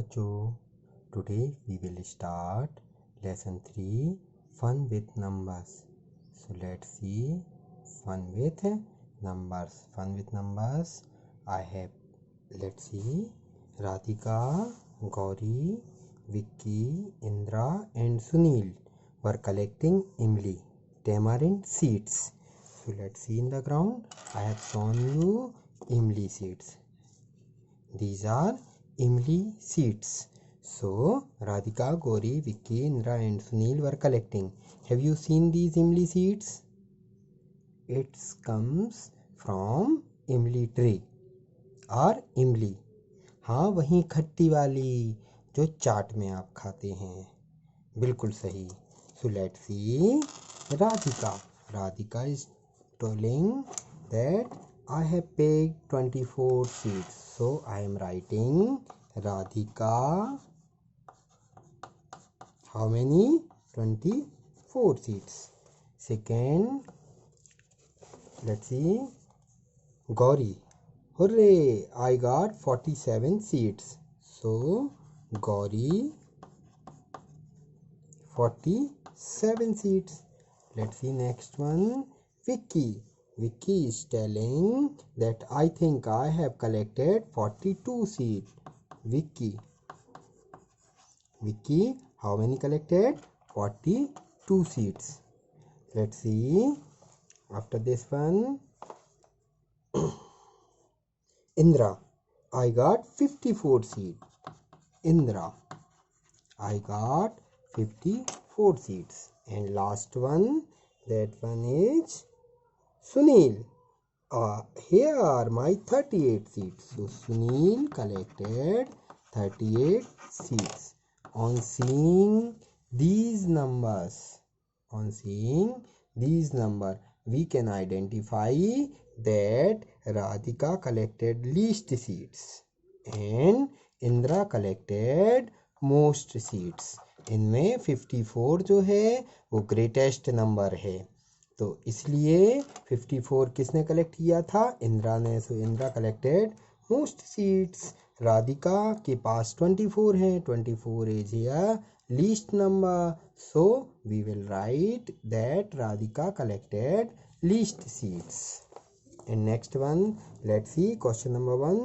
बच्चों, today we will start lesson 3 fun with numbers. So let's see fun with numbers. Fun with numbers I have, let's see, Radhika, Gauri, Vicky, Indra and Sunil were collecting imli, tamarind seeds. So let's see in the ground. I have shown you imli seeds. These are imli seeds. So Radhika, Gauri, Vicky, Indra and Sunil were collecting. Have you seen these imli seeds? It comes from imli tree और इमली, हाँ वही खट्टी वाली जो चाट में आप खाते हैं, बिल्कुल सही. So let's see Radhika is telling that I have picked 24 seeds. So I am writing Radhika, how many? 24 seeds. Second, let's see, Gauri, hooray, I got 47 seeds. So Gauri, 47 seeds. Let's see next one, Vicky. Vicky is telling that I think I have collected 42 seeds. Vicky, how many collected? 42 seeds. Let's see after this one, Indra, I got 54 seeds. Indra, I got 54 seeds. And last one, that one is Sunil. Here are my 38 seeds. So Sunil collected 38 seeds. On seeing these numbers, we can identify that Radhika collected least seeds and Indra collected most seeds. इनमें 54 जो है वो greatest number है, तो इसलिए 54 किसने collect किया था? इंद्रा ने. So Indra collected most seeds. Radhika के पास 24 हैं. 24 is here least number, so we will write that Radhika collected least seeds. And next one, let's see question number 1.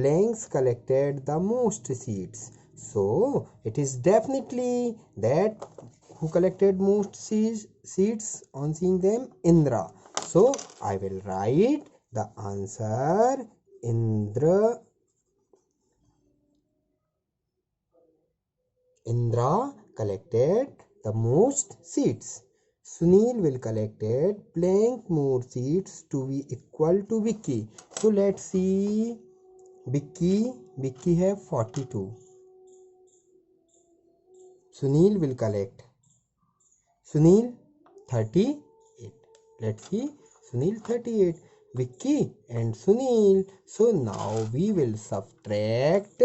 Blanks collected the most seeds. So it is definitely that who collected most seeds on seeing them? Indra. So I will write the answer Indra collected the most seeds. Sunil will collected blank more seeds to be equal to Vicky. So let's see, Vicky have 42. Sunil will collect 38. Let's see, Sunil 38, Vicky and Sunil. So now we will subtract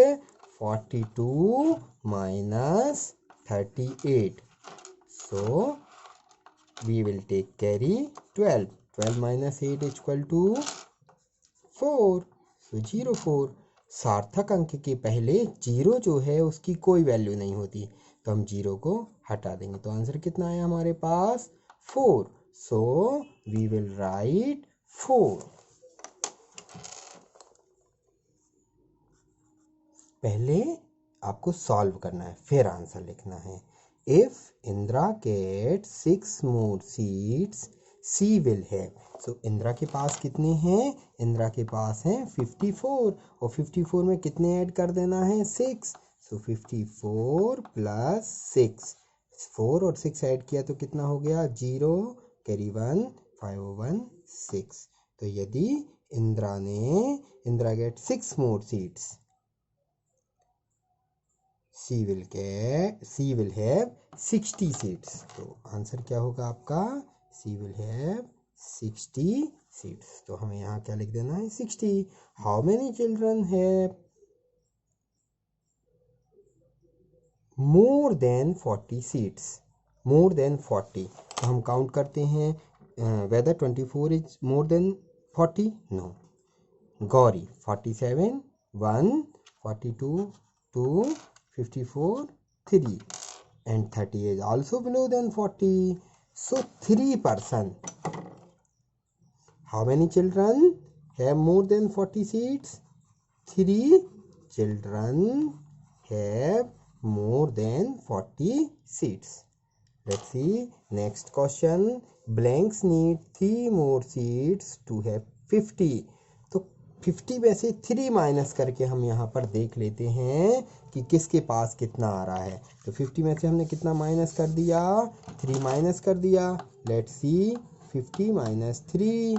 42 minus 38. So we will take carry 12. 12 minus 8 is equal to 4. So 0, 4. सार्थक अंक के पहले 0 जो है उसकी कोई value नहीं होती, तो हम 0 को हटा देंगे. तो आंसर कितना आया हमारे पास? 4. So we will write 4. पहले आपको सॉल्व करना है, फिर आंसर लिखना है. If Indra gets 6 more seeds, she will have. So Indira के पास कितने हैं? इंद्रा के पास हैं 54, और 54 में कितने ऐड कर देना है? 6. So 54 प्लस 6, 4 और 6 ऐड किया तो कितना हो गया? 0, कैरी 1, 5 1 6. तो यदि Indra get 6 more seeds, she will have 60 seeds. तो आंसर क्या होगा आपका? she will have 60 seeds. तो हमें यहाँ क्या लिख देना है? 60. how many children have more than 40 seeds? more than 40. तो हम काउंट करते हैं whether 24 is more than 40. no. Gauri 47, 1, 42, 2, 54 3 and 30 is also below than 40. So 3 person. How many children have more than 40 seats? 3 children have more than 40 seats. Let's see next question. Blanks need 3 more seats to have 50. तो 50 में से 3 minus करके हम यहाँ पर देख लेते हैं कि किसके पास कितना आ रहा है। तो 50 में से हमने कितना माइनस कर दिया? 3 माइनस कर दिया। लेट्स सी 50 माइनस 3,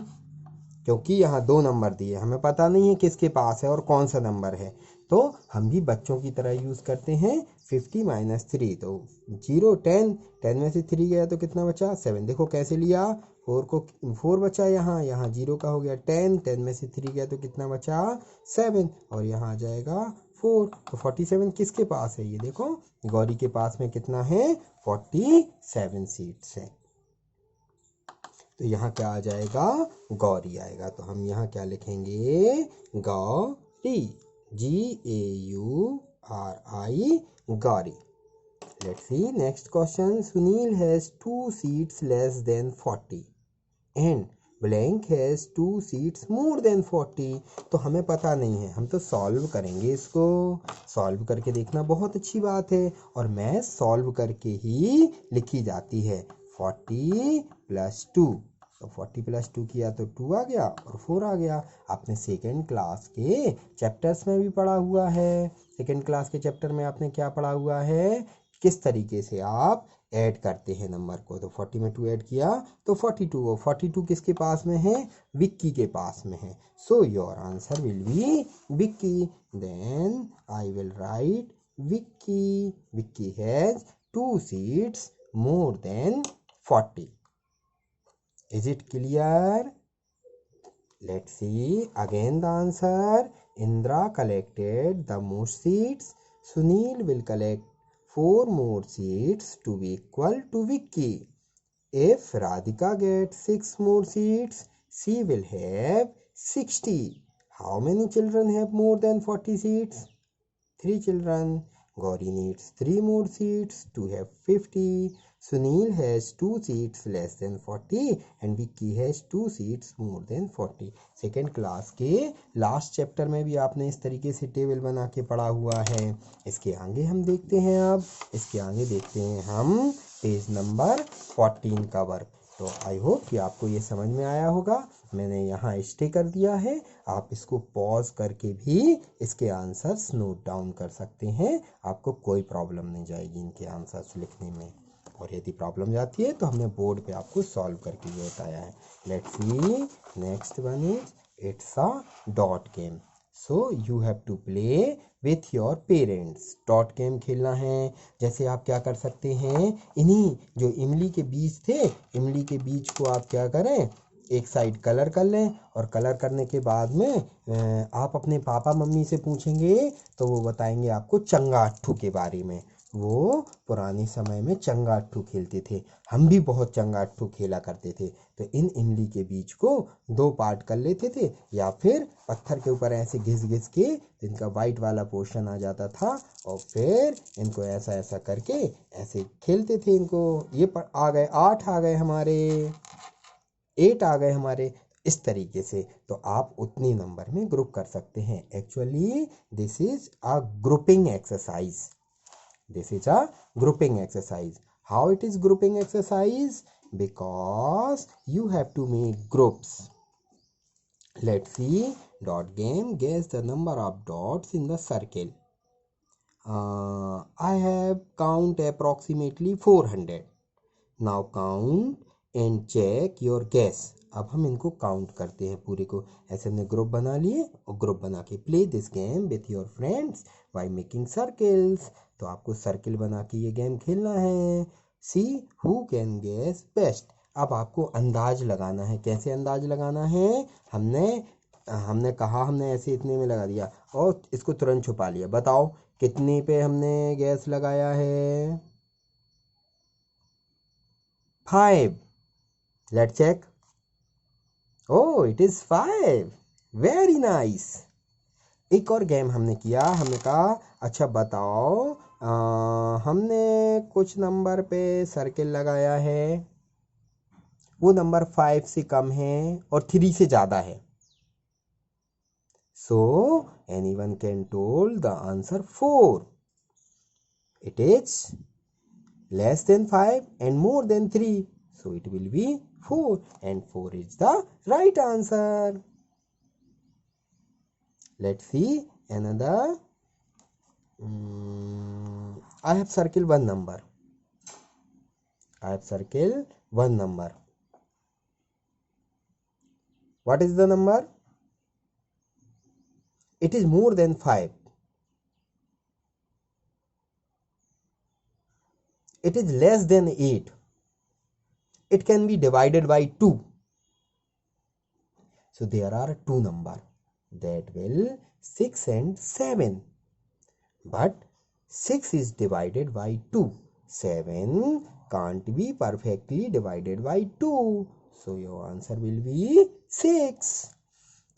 क्योंकि यहाँ 2 नंबर दिए, हमें पता नहीं है किसके पास है और कौन सा नंबर है, तो हम भी बच्चों की तरह यूज़ करते हैं। 50 माइनस 3 तो 0 10, 10 में से 3 गया तो कितना बचा? 7। देखो कैसे लिया, 4 बचा, यहाँ 0 का हो गया 10, 10 में से 3 गया तो कितना बचा? 7, और यहाँ आ जाएगा 4। तो 47 किसके पास है? ये देखो गौरी के पास में कितना है? 47 सीट्स है। तो यहाँ क्या आ जाएगा? गौरी आएगा। तो हम यहाँ क्या लिखेंगे? Gauri, GAURI, Gauri. Let's see next question. Sunil has 2 seats less than 40 and blank has 2 seats more than 40. तो हमें पता नहीं है, हम तो सॉल्व करेंगे इसको। सॉल्व करके देखना बहुत अच्छी बात है, और मैथ सॉल्व करके ही लिखी जाती है। 40 + 2, तो 40 + 2 किया तो 2 आ गया और 4 आ गया। आपने सेकेंड क्लास के चैप्टर्स में भी पढ़ा हुआ है। सेकेंड क्लास के चैप्टर में आपने क्या पढ़ा हुआ है? किस तरीके से आप ऐड करते हैं नंबर को। तो 40 में 2 ऐड किया तो 42, और 42 किसके पास में है? विक्की के पास में है। So your answer will be Vicky. Then I will write Vicky. Vicky has 2 seeds more than 40. Is it clear? Let's see again the answer. Indra collected the most seats. Sunil will collect 4 more seats to be equal to Vicky. If Radhika gets 6 more seats, she will have 60. How many children have more than 40 seats? 3 children. Gauri needs 3 more seats to have 50. Sunil has 2 seats less than 40 and Vicky has 2 seats more than 40. Second class के last chapter में भी आपने इस तरीके से table बना के पढ़ा हुआ है। इसके आगे हम देखते हैं, अब इसके आगे देखते हैं हम पेज नंबर 14 का वर्क। तो आई होप कि आपको ये समझ में आया होगा। मैंने यहाँ स्टे कर दिया है, आप इसको पॉज करके भी इसके आंसर्स नोट डाउन कर सकते हैं। आपको कोई प्रॉब्लम नहीं जाएगी इनके आंसर्स लिखने में, और यदि प्रॉब्लम जाती है तो हमने बोर्ड पे आपको सॉल्व करके ये बताया है। Let's see next one is it's a dot game. So you have to play with your parents. Dot game खेलना है। जैसे आप क्या कर सकते हैं, इन्हीं जो इमली के बीज थे, इमली के बीज को आप क्या करें, एक साइड कलर कर लें, और कलर करने के बाद में आप अपने पापा मम्मी से पूछेंगे तो वो बताएंगे आपको चंगाठू के बारे में। वो पुराने समय में चंगाठू खेलते थे, हम भी बहुत चंगाठू खेला करते थे। तो इन इमली के बीज को 2 पार्ट कर लेते थे, या फिर पत्थर के ऊपर ऐसे घिस घिस के इनका वाइट वाला पोर्शन आ जाता था, और फिर इनको ऐसा ऐसा करके ऐसे खेलते थे इनको। ये आ गए 8 आ गए हमारे, 8 आ गए हमारे, इस तरीके से। तो आप उतनी नंबर में ग्रुप कर सकते हैं। Actually this is a grouping exercise. This is a grouping exercise. How it is grouping exercise? Because you have to make groups. Let's see. Dot game. Guess the number of dots in the circle. I have count approximately 400. Now count and check your guess. अब हम इनको count करते हैं पूरे को। ऐसे हमने group बना लिए, और ग्रुप बना के play this game with your friends by making circles. तो आपको सर्किल बना के ये गेम खेलना है। See who can guess best. अब आपको अंदाज लगाना है। कैसे अंदाज लगाना है? हमने कहा हमने ऐसे इतने में लगा दिया और इसको तुरंत छुपा लिया। बताओ कितने पे हमने गैस लगाया है? 5. Let's check. Oh, it is 5. Very nice. एक और गेम हमने किया, हमने कहा अच्छा बताओ, हमने कुछ नंबर पे सर्किल लगाया है, वो नंबर 5 से कम है और 3 से ज़्यादा है। So anyone can told the answer 4. It is less than 5 and more than 3. So it will be 4 and 4 is the right answer. Let's see another. I have circled one number. What is the number? It is more than 5. It is less than 8. It can be divided by 2. So there are two numbers that will 6 and 7. But 6 is divided by 2. 7 can't be perfectly divided by 2. So your answer will be 6.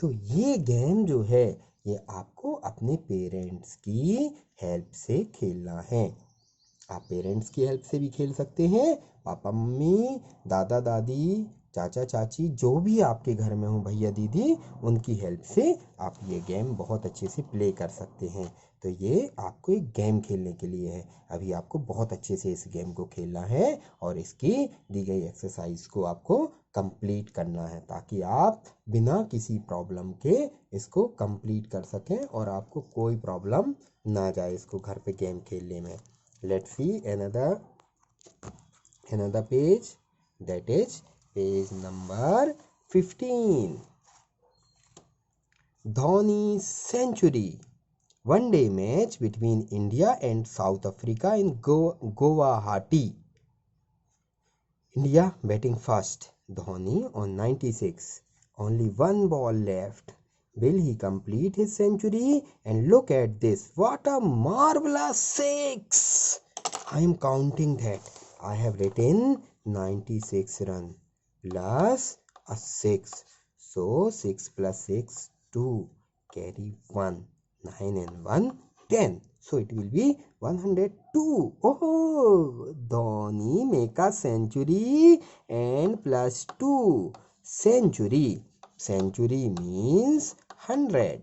तो ये game जो है ये आपको अपने parents की help से खेलना है। आप पेरेंट्स की हेल्प से भी खेल सकते हैं, पापा मम्मी, दादा दादी, चाचा चाची, जो भी आपके घर में हो, भैया दीदी, उनकी हेल्प से आप ये गेम बहुत अच्छे से प्ले कर सकते हैं। तो ये आपको एक गेम खेलने के लिए है। अभी आपको बहुत अच्छे से इस गेम को खेलना है और इसकी दी गई एक्सरसाइज को आपको कंप्लीट करना है ताकि आप बिना किसी प्रॉब्लम के इसको कंप्लीट कर सकें और आपको कोई प्रॉब्लम ना जाए इसको घर पे गेम खेलने में। Let's see another page, that is page number 15. Dhoni century. One day match between India and South Africa in Guwahati. India batting first. Dhoni on 96. Only one ball left. Will he complete his century? And look at this. What a marvelous 6. I am counting that. I have written 96 run plus a 6. So 6 plus 6, 2. Carry 1. 9 and 1, 10. So it will be 102. Oh, Dhoni make a century and plus 2. Century. Century means 100.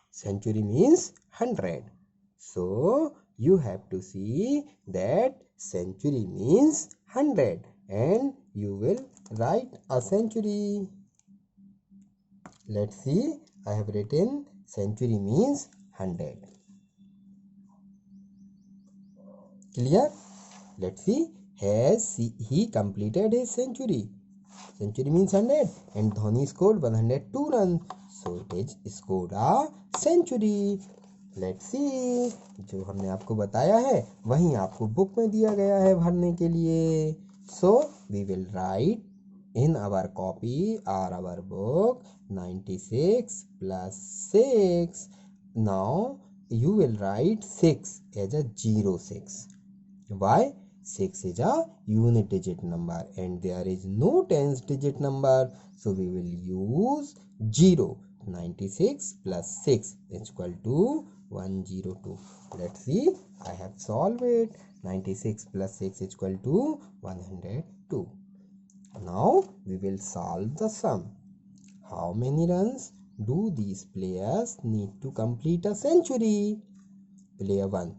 Century means 100. So you have to see that century means 100 and you will write a century. Let's see. I have written century means 100. Clear? Let's see. Has he completed his century? Century means 100 and Dhoni scored 102 runs. So it is scored a century. Let's see. जो हमने आपको बताया है वही आपको book में दिया गया है भरने के लिए. So we will write in our copy or our book 96 plus 6. Now you will write 6 as a 06. Why? 6 is a unit digit number and there is no tens digit number. So we will use 0. 96 plus 6 is equal to 102. Let's see. I have solved it. 96 plus 6 is equal to 102. Now we will solve the sum. How many runs do these players need to complete a century? Player 1.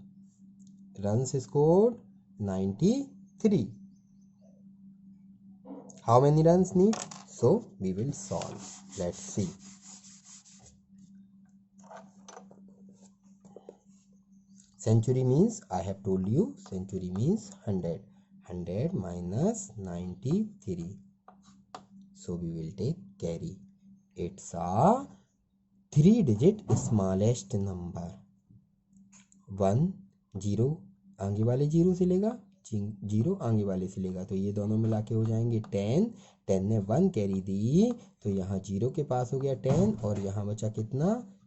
Runs scored 93. How many runs need? So we will solve. Let's see. Century means, I have told you, century means 100. 100 minus 93. So we will take carry. It's a 3-digit smallest number. 1 0 आगे वाले 0 से लेगा, 0 आगे वाले से लेगा, तो ये दोनों मिला के हो जाएंगे 10. 10 ने 1 कैरी दी तो यहाँ 0 के पास हो गया 10 और यहाँ बचा कितना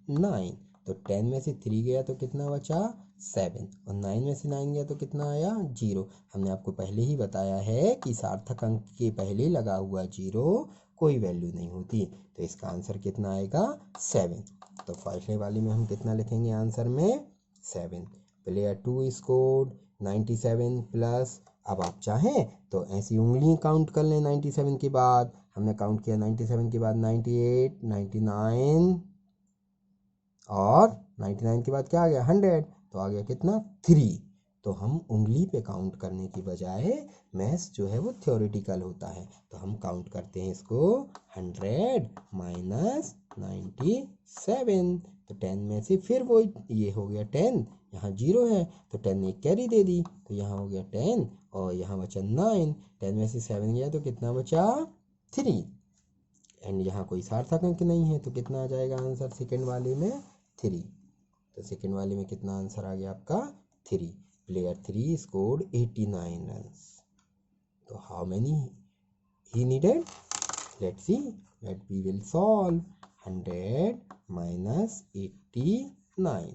9. तो 10 में से 3 गया तो कितना बचा 7 और 9 में से 9 गया तो कितना आया 0. हमने आपको पहले ही बताया है कि सार्थक अंक के पहले लगा हुआ 0 कोई वैल्यू नहीं होती। तो इसका आंसर कितना आएगा 7। तो फर्स्ट वाली में हम कितना लिखेंगे आंसर में 7। Player 2 scored 97 plus. अब आप चाहें तो ऐसी उंगली काउंट कर लें 97 के बाद। हमने काउंट किया 97 के बाद 98, 99 और 99 के बाद क्या आ गया 100, तो आ गया कितना 3। तो हम उंगली पे काउंट करने की बजाय मैथ्स जो है वो थ्योरेटिकल होता है, तो हम काउंट करते हैं इसको 100 माइनस 97। तो 10 में से फिर वो ये हो गया 10, यहाँ 0 है तो 10 ने कैरी दे दी, तो यहाँ हो गया 10 और यहाँ बचा 9। 10 में से 7 गया तो कितना बचा 3। एंड यहाँ कोई सार्थक अंक नहीं है तो कितना आ जाएगा आंसर सेकेंड वाले में 3। तो सेकेंड वाले में कितना आंसर आ गया आपका 3। Player 3 scored 89 runs. तो how many he needed, let's see that we will solve 100 minus 89।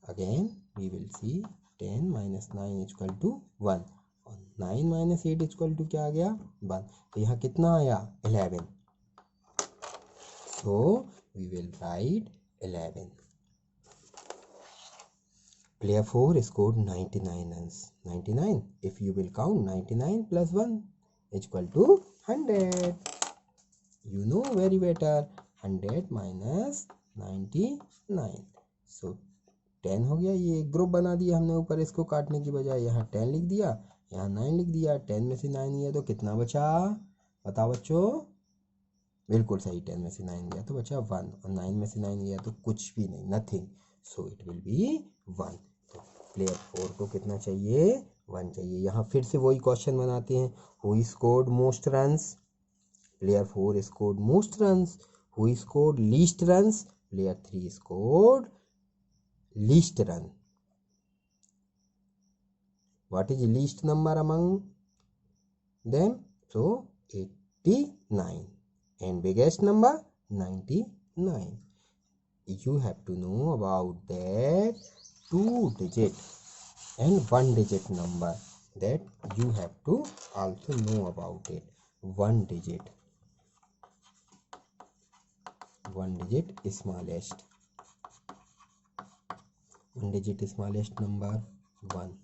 Again we will see 10 minus 9 equal to 1 और 9 माइनस 8 इक्वल टू क्या आ गया 1। तो यहाँ कितना आया 11। So we will write 11। Player 4 scored 99 runs. 99. If you will count 99 plus 1 is equal to 100. You know very better. 100 minus 99. So 10 हो गया। ये एक ग्रुप बना दिया हमने ऊपर, इसको काटने की बजाय यहाँ 10 लिख दिया, यहाँ 9 लिख दिया। 10 में से 9 गया तो कितना बचा बताओ बच्चों। बिल्कुल सही, 10 में से 9 गया तो बचा 1 और 9 में से 9 गया तो कुछ भी नहीं, nothing. So it will be 1। तो प्लेयर 4 को कितना चाहिए 1 चाहिए। यहाँ फिर से वही क्वेश्चन बनाते हैं, who scored most runs. Player 4 scored most runs. Who scored least runs. Player 3 scored least run. What is least number among them, so 89 and biggest number 99. You have to know about that 2 digit and 1 digit number, that you have to also know about it. 1 digit smallest, 1 digit smallest number 1,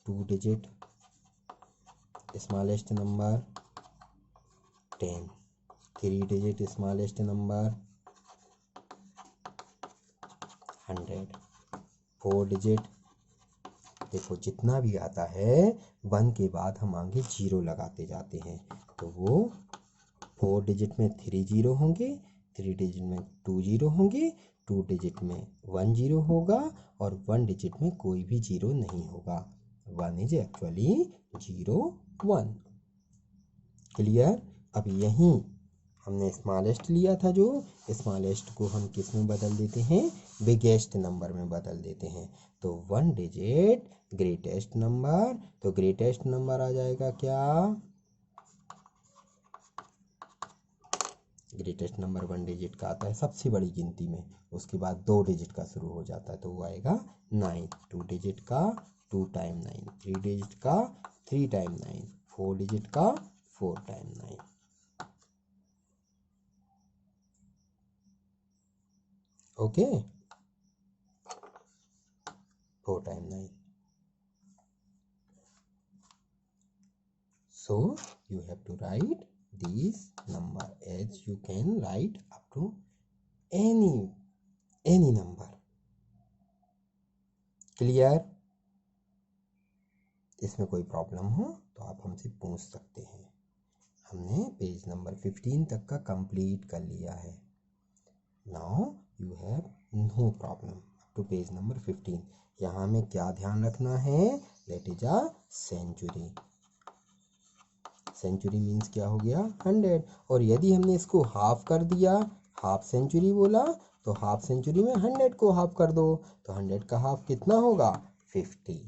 2 digit smallest number 10, 3 digit smallest number 100, 4 digit, देखो जितना भी आता है 1 के बाद हम आगे 0 लगाते जाते हैं, तो वो 4 डिजिट में 3 0 होंगे, 3 डिजिट में 2 0 होंगे, 2 डिजिट में 1 0 होगा और 1 डिजिट में कोई भी 0 नहीं होगा। 1 इज एक्चुअली 0 1। क्लियर। अब यहीं हमने स्मॉलेस्ट लिया था, जो स्मॉलेस्ट को हम किस में बदल देते हैं बिगेस्ट नंबर में बदल देते हैं। तो 1 डिजिट ग्रेटेस्ट नंबर, तो ग्रेटेस्ट नंबर आ जाएगा क्या, ग्रेटेस्ट नंबर 1 डिजिट का आता है सबसे बड़ी गिनती में, उसके बाद 2 डिजिट का शुरू हो जाता है तो वो आएगा 9। 2 डिजिट का 2 टाइम 9, 3 डिजिट का 3 टाइम 9, 4 डिजिट का 4 time 9। Okay, 4 time 9। So you have to write these number as you can write up to any number. Clear. इसमें कोई प्रॉब्लम हो तो आप हमसे पूछ सकते हैं। हमने पेज नंबर 15 तक का कंप्लीट कर लिया है। Now you have no problem to page number 15। यहाँ हमें क्या ध्यान रखना है, that is a century. Century means क्या हो गया 100, और यदि हमने इसको हाफ कर दिया, हाफ सेंचुरी बोला, तो हाफ सेंचुरी में 100 को हाफ कर दो, तो 100 का हाफ कितना होगा 50।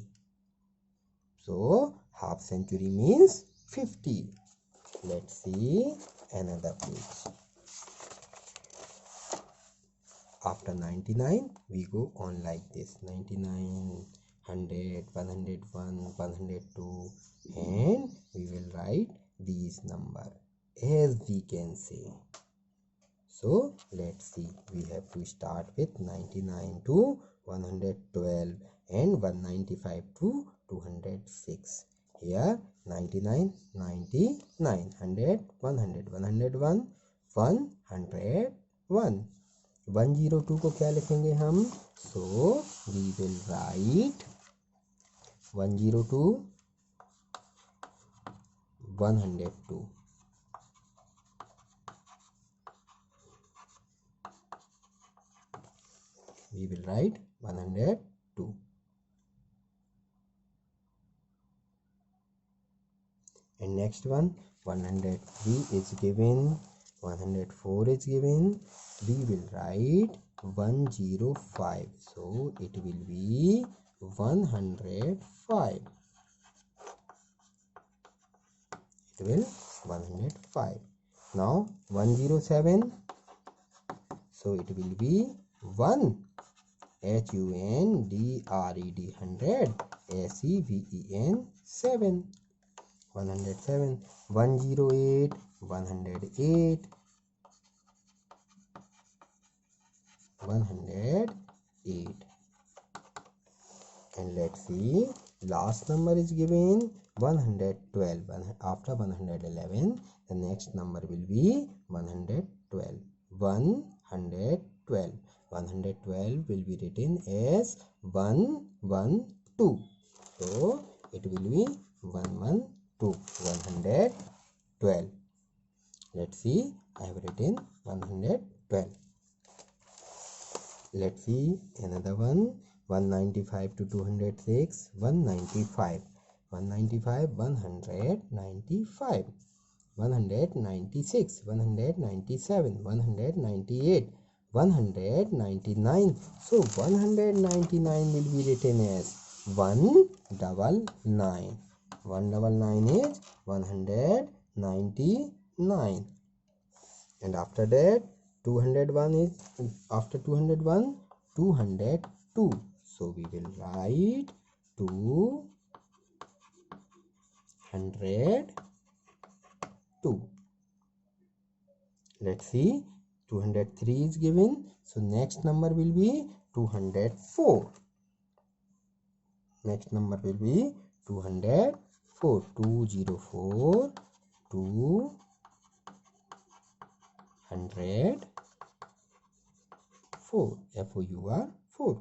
So half century means 50। Let's see another page. After 99 we go on like this, 99, 100, 101, 102, and we will write these number as we can say. So let's see, we have to start with 99 to 112 and 195 to 206. Here 99, 99, 100, 100, 101, 101. 102 को क्या लिखेंगे हम? So we will write 102, 102. We will write 102. And next one, 103 is given, 104 is given. We will write 105. So it will be 105. It will 105. Now 107. So it will be 1. HUNDRED 100. SEVEN 7. 107. 108. 108. 108. And let's see, last number is given 112. After 111, the next number will be 112. 112. 112 will be written as 112. So it will be 112. 112. Let's see, I have written 112. Let's see another one. 195 to 206. 195. 195, 195. 196, 197, 198, 199. So 199 will be written as 199. 199 is 199. And after that 201 is, after 201, 202. So we will write 202. Let's see, 203 is given. So next number will be 204. Next number will be 204. 204, 204. FOUR.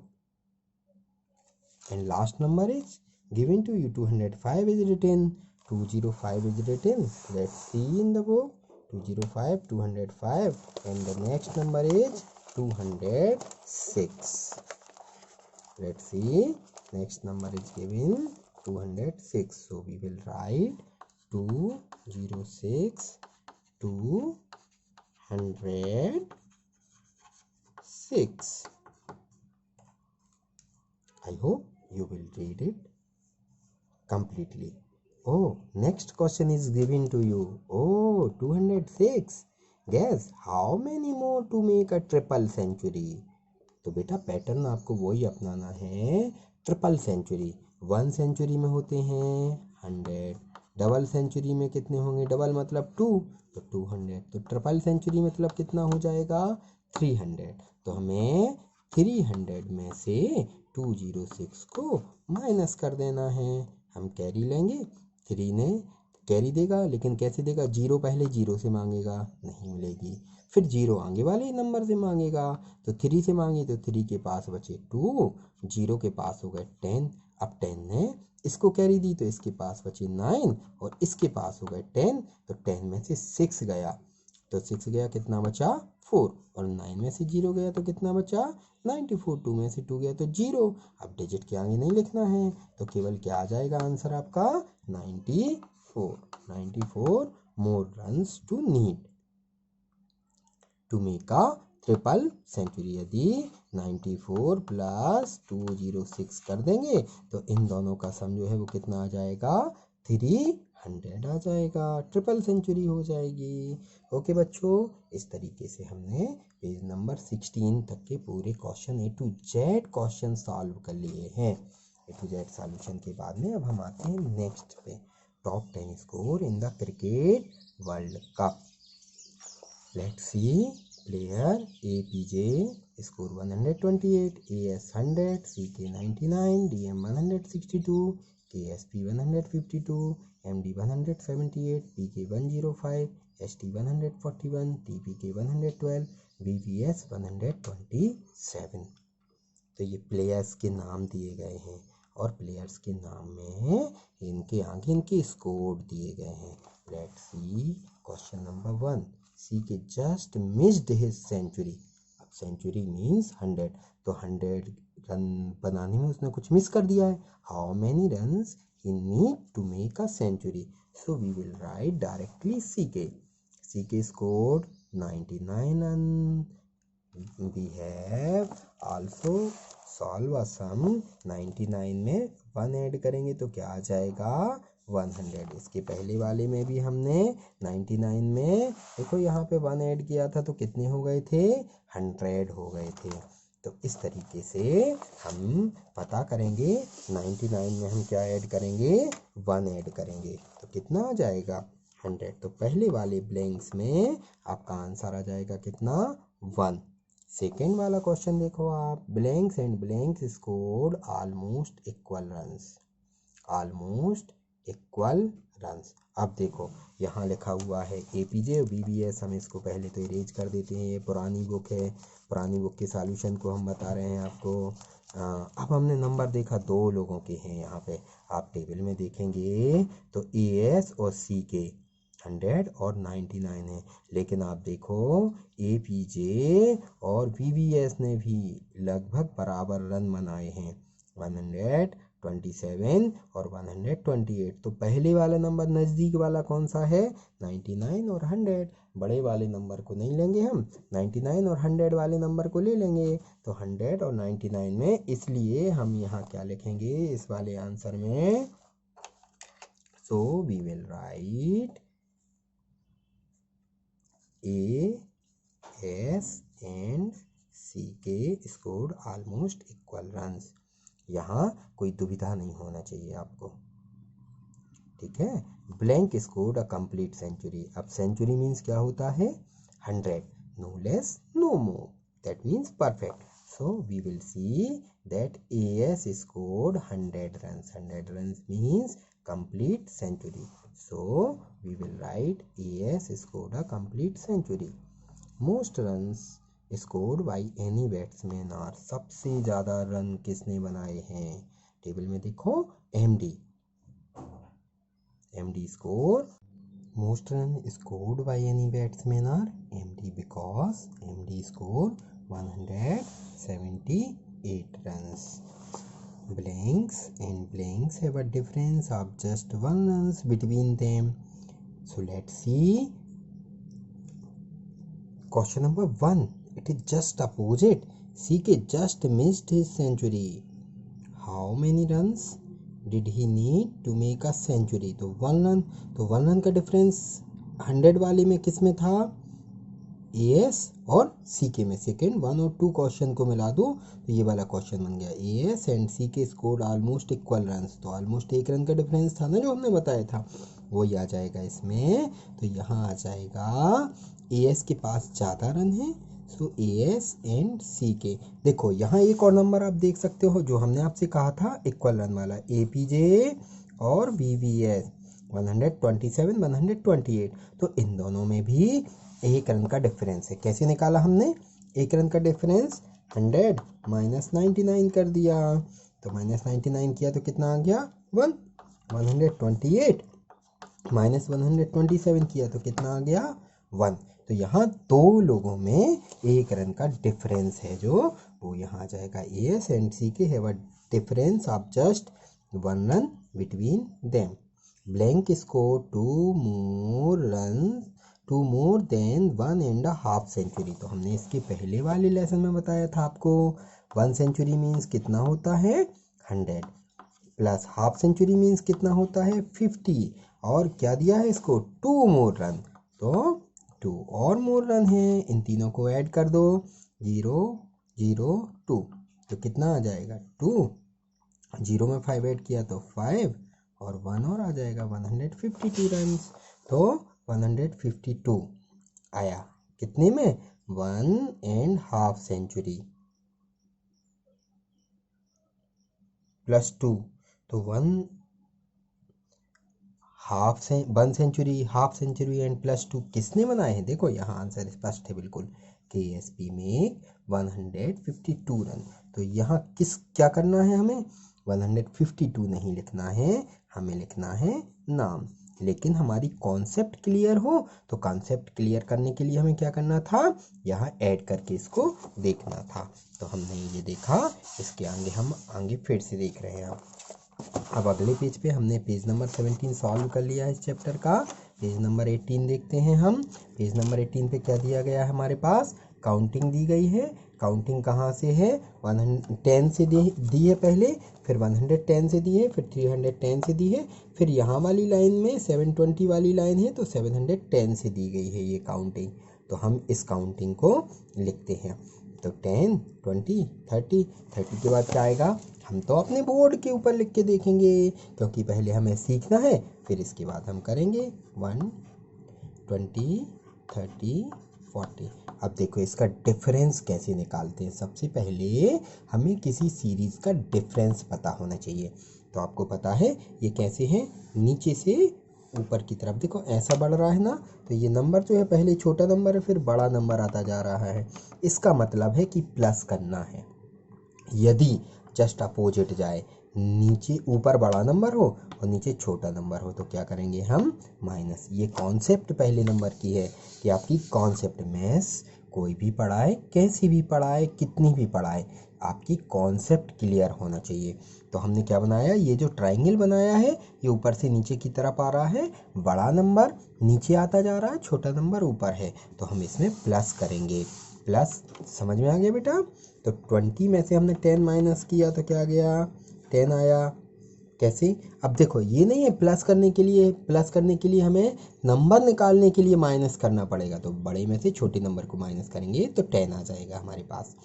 And last number is given to you. 205 is written. 205 is written. Let's see in the book. 205, 205. And the next number is 206. Let's see. Next number is given 206. So we will write 206, 206. I hope you will read it completely. Oh, next question is given to you. Oh, 206. Guess how many more to make a triple century? तो बेटा pattern आपको वही अपनाना है, triple century. 1 century में होते हैं 100, double century में कितने होंगे? डबल मतलब 2, तो 200। तो ट्रिपल सेंचुरी मतलब कितना हो जाएगा? 300। तो हमें 300 में से 206 को माइनस कर देना है। हम कैरी लेंगे, 3 ने कैरी देगा, लेकिन कैसे देगा? 0 पहले 0 से मांगेगा, नहीं मिलेगी। फिर 0 आगे वाले नंबर से मांगेगा, तो 3 से मांगे तो 3 के पास बचे 2, 0 के पास हो गए 10। अब 10 ने इसको कैरी दी तो इसके पास बचे 9 और इसके पास हो गए 10। तो 10 में से 6 गया तो 6 गया, कितना बचा? 4। और 9 में से 0 गया तो कितना बचा? 94। 2 में से 2 गया तो 0। अब डिजिट के आगे नहीं लिखना है, तो केवल क्या आ जाएगा आंसर आपका? 94। 94 more runs to need to make a triple century. यदि 94 प्लस 206 कर देंगे तो इन दोनों का सम जो है वो कितना आ जाएगा? 300 आ जाएगा, ट्रिपल सेंचुरी हो जाएगी। ओके बच्चों, इस तरीके से हमने पेज नंबर 16 तक के पूरे question A to Z question solve कर लिए हैं। A to Z सॉल्यूशन के बाद में अब हम आते हैं नेक्स्ट पे। top 10 score in the cricket World Cup. Let's see. Player APJ score 128, AS 100, CK 99, DM 162, KSP 152, MD 178, PK 105, ST 141, TPK 112, VVS 127. तो ये प्लेयर्स के नाम दिए गए हैं और प्लेयर्स के नाम में इनके आगे इनके स्कोर दिए गए हैं. Let's see question number 1. CK just missed his century. अब सेंचुरी मीन्स 100, तो 100 रन बनाने में उसने कुछ मिस कर दिया है. How many runs he need to make a century? So we will write directly CK. CK scored 99 run. We have also solve a sum. 99 में 1 ऐड करेंगे तो क्या आ जाएगा 100. इसके पहले वाले में भी हमने 99 में देखो यहाँ पे 1 ऐड किया था तो कितने हो गए थे 100 हो गए थे. तो इस तरीके से हम पता करेंगे. 99 में हम क्या ऐड करेंगे 1 ऐड करेंगे तो कितना आ जाएगा 100. तो पहले वाले ब्लैंक्स में आपका आंसर आ जाएगा कितना 1. सेकेंड वाला क्वेश्चन देखो आप. Blanks and blanks scored almost equal runs. Almost equal runs. अब देखो यहाँ लिखा हुआ है APJ और VVS. हम इसको पहले तो इरेज कर देते हैं. ये पुरानी बुक है. पुरानी बुक के सॉल्यूशन को हम बता रहे हैं आपको. अब हमने नंबर देखा 2 लोगों के हैं यहाँ पे. आप टेबल में देखेंगे तो AS और CK 100 और 99 है. लेकिन आप देखो APJ और VVS ने भी लगभग बराबर रन बनाए हैं 127 और 128. तो पहले वाला नंबर नज़दीक वाला कौन सा है 99 और 100. बड़े वाले नंबर को नहीं लेंगे हम. 99 और 100 वाले नंबर को ले लेंगे. तो 100 और 99 में, इसलिए हम यहाँ क्या लिखेंगे इस वाले आंसर में. So we will write AS and CK scored almost equal runs. यहाँ कोई दुविधा नहीं होना चाहिए आपको. ठीक है. Blank scored a complete century. अब सेंचुरी मीन्स क्या होता है 100, no less no more. That means perfect. So we will see that AS scored 100 runs. 100 runs means complete century. So we will write AS scored a complete century. Most runs scored by any batsman are. सबसे ज़्यादा run किसने बनाए हैं table में देखो MD. MD score most run scored by any batsman are MD because MD scored 178 runs. Blanks and blanks have a difference of just 1 runs between them. So let's see question number 1. It is just opposite. CK just missed his century. How many runs did he need to make a century? तो 1 run. तो 1 run का difference 100 वाले में किस में था AS और CK में. सेकेंड 1 और 2 क्वेश्चन को मिला दो तो ये वाला क्वेश्चन बन गया. AS and CK scored almost equal runs. तो ऑलमोस्ट 1 रन का डिफरेंस था ना जो हमने बताया था, वही आ जाएगा इसमें. तो यहाँ आ जाएगा AS के पास ज़्यादा रन है. सो AS एंड CK. देखो यहाँ एक और नंबर आप देख सकते हो जो हमने आपसे कहा था इक्वल रन वाला. APJ और VVS 127 128. तो इन दोनों में भी 1 रन का डिफरेंस है. कैसे निकाला हमने 1 रन का डिफरेंस 100 माइनस 99 कर दिया. तो माइनस 99 किया तो कितना आ गया 1. 128 माइनस 127 किया तो कितना आ गया 1. तो यहाँ 2 लोगों में 1 रन का डिफरेंस है जो वो यहाँ आ जाएगा. AS and CK have a difference of just 1 run between them. Blank score 2 more than 1.5 century. तो हमने इसके पहले वाले लेसन में बताया था आपको 1 सेंचुरी मीन्स कितना होता है 100 प्लस हाफ सेंचुरी मीन्स कितना होता है 50. और क्या दिया है इसको 2 more रन. तो 2 और मोर रन है. इन तीनों को ऐड कर दो 0 0 2. तो कितना आ जाएगा 2. 0 में 5 ऐड किया तो 5 और 1 और आ जाएगा 152 रन। तो 152 आया कितने में, 1.5 सेंचुरी प्लस 2, तो 1 सेंचुरी, हाफ सेंचुरी एंड +2 किसने बनाए हैं। देखो यहाँ आंसर स्पष्ट है बिल्कुल, KSP में 152 रन। तो यहाँ क्या करना है हमें, 152 नहीं लिखना है, हमें लिखना है नाम। लेकिन हमारी कॉन्सेप्ट क्लियर हो, तो कॉन्सेप्ट क्लियर करने के लिए हमें क्या करना था, यहाँ ऐड करके इसको देखना था। तो हमने ये देखा, इसके आगे हम फिर से देख रहे हैं। अब अगले पेज पे हमने पेज नंबर 17 सॉल्व कर लिया है इस चैप्टर का। पेज नंबर 18 देखते हैं हम। पेज नंबर 18 पे क्या दिया गया है हमारे पास, काउंटिंग दी गई है। काउंटिंग कहाँ से है, 110 से दी है पहले, फिर 110 से दी है, फिर 310 से दी है, फिर यहाँ वाली लाइन में 720 वाली लाइन है तो 710 से दी गई है ये काउंटिंग। तो हम इस काउंटिंग को लिखते हैं। तो 10, 20, 30 के बाद क्या आएगा, हम तो अपने बोर्ड के ऊपर लिख के देखेंगे, क्योंकि पहले हमें सीखना है, फिर इसके बाद हम करेंगे 1, 20, 30, 40। अब देखो इसका डिफरेंस कैसे निकालते हैं। सबसे पहले हमें किसी सीरीज़ का डिफरेंस पता होना चाहिए। तो आपको पता है ये कैसे है, नीचे से ऊपर की तरफ देखो ऐसा बढ़ रहा है ना, तो ये नंबर जो है पहले छोटा नंबर है, फिर बड़ा नंबर आता जा रहा है। इसका मतलब है कि प्लस करना है। यदि जस्ट अपोजिट जाए, नीचे ऊपर बड़ा नंबर हो और नीचे छोटा नंबर हो, तो क्या करेंगे हम, माइनस। ये कॉन्सेप्ट पहले नंबर की है कि आपकी कॉन्सेप्ट मैथ्स कोई भी पढ़ाए, कैसी भी पढ़ाए, कितनी भी पढ़ाए, आपकी कॉन्सेप्ट क्लियर होना चाहिए। तो हमने क्या बनाया, ये जो ट्राइंगल बनाया है, ये ऊपर से नीचे की तरफ आ रहा है, बड़ा नंबर नीचे आता जा रहा है, छोटा नंबर ऊपर है, तो हम इसमें प्लस करेंगे। प्लस, समझ में आ गया बेटा। तो 20 में से हमने 10 माइनस किया तो क्या गया, 10 आया। कैसे, अब देखो ये नहीं है प्लस करने के लिए हमें नंबर निकालने के लिए माइनस करना पड़ेगा, तो बड़े में से छोटे नंबर को माइनस करेंगे तो 10 आ जाएगा हमारे पास।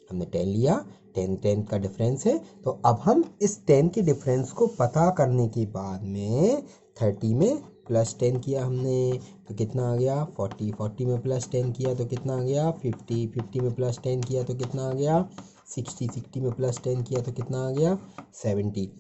हमने 10 लिया, 10 का डिफरेंस है। तो अब हम इस 10 के डिफरेंस को पता करने के बाद में 30 में +10 किया हमने तो कितना आ गया, 40 में +10 किया तो कितना आ गया, 50 में +10 किया तो कितना आ गया, 60 में +10 किया तो कितना आ गया, 70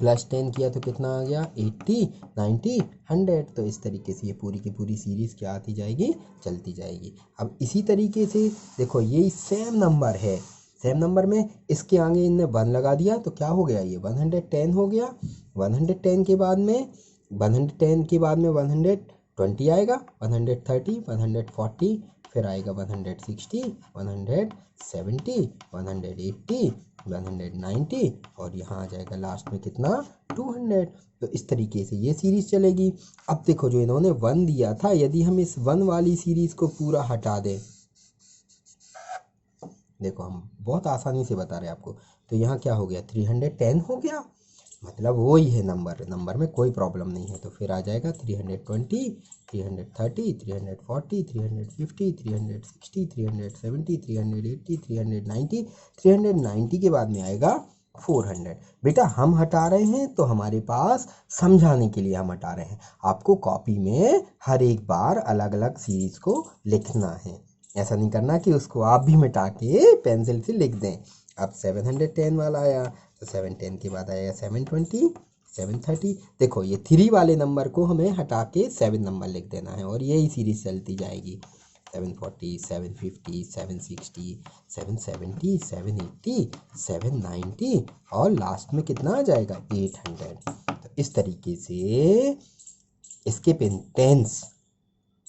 +10 किया तो कितना आ गया, 80, 90, 100। तो इस तरीके से ये पूरी की पूरी सीरीज़ क्या आती जाएगी, चलती जाएगी। अब इसी तरीके से देखो ये सेम नंबर है, सेम नंबर में इसके आगे इनने 1 लगा दिया तो क्या हो गया, ये 110 हो गया। 110 के बाद में 120 आएगा, 130, 140, फिर आएगा 160, 170, 180, 190 और यहाँ आ जाएगा लास्ट में कितना, 200। तो इस तरीके से ये सीरीज़ चलेगी। अब देखो जो इन्होंने 1 दिया था, यदि हम इस 1 वाली सीरीज़ को पूरा हटा दें, देखो हम बहुत आसानी से बता रहे हैं आपको, तो यहाँ क्या हो गया, 310 हो गया, मतलब वो ही है नंबर में कोई प्रॉब्लम नहीं है। तो फिर आ जाएगा 320, 330, 340, 350, 360, 370, 380, 390, 390 के बाद में आएगा 400। बेटा हम हटा रहे हैं तो हमारे पास समझाने के लिए हम हटा रहे हैं, आपको कॉपी में हर एक बार अलग अलग सीरीज़ को लिखना है, ऐसा नहीं करना कि उसको आप भी मिटा के पेंसिल से लिख दें। अब 710 वाला आया, तो 710 के बाद आएगा 720, 730। देखो ये 3 वाले नंबर को हमें हटा के 7 नंबर लिख देना है और यही सीरीज चलती जाएगी। 740, 750, 760, 770, 780, 790 और लास्ट में कितना आ जाएगा, 800। तो इस तरीके से इसके पेंटेंस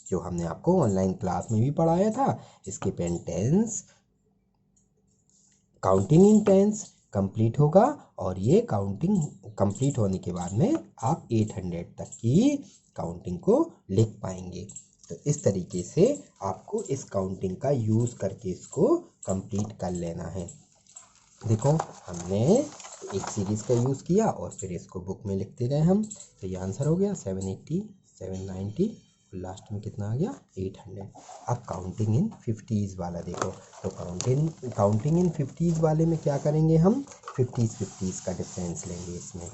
जो हमने आपको ऑनलाइन क्लास में भी पढ़ाया था, इसके पेंटेंस काउंटिंग इन टेंस कंप्लीट होगा और ये काउंटिंग कंप्लीट होने के बाद में आप 800 तक की काउंटिंग को लिख पाएंगे। तो इस तरीके से आपको इस काउंटिंग का यूज़ करके इसको कंप्लीट कर लेना है। देखो हमने एक सीरीज़ का यूज़ किया और फिर इसको बुक में लिखते गए हम, तो ये आंसर हो गया 780, 790, लास्ट में कितना आ गया, 800। अब काउंटिंग इन 50s वाला देखो, तो काउंटिंग इन 50s वाले में क्या करेंगे हम, 50s का डिफरेंस लेंगे इसमें।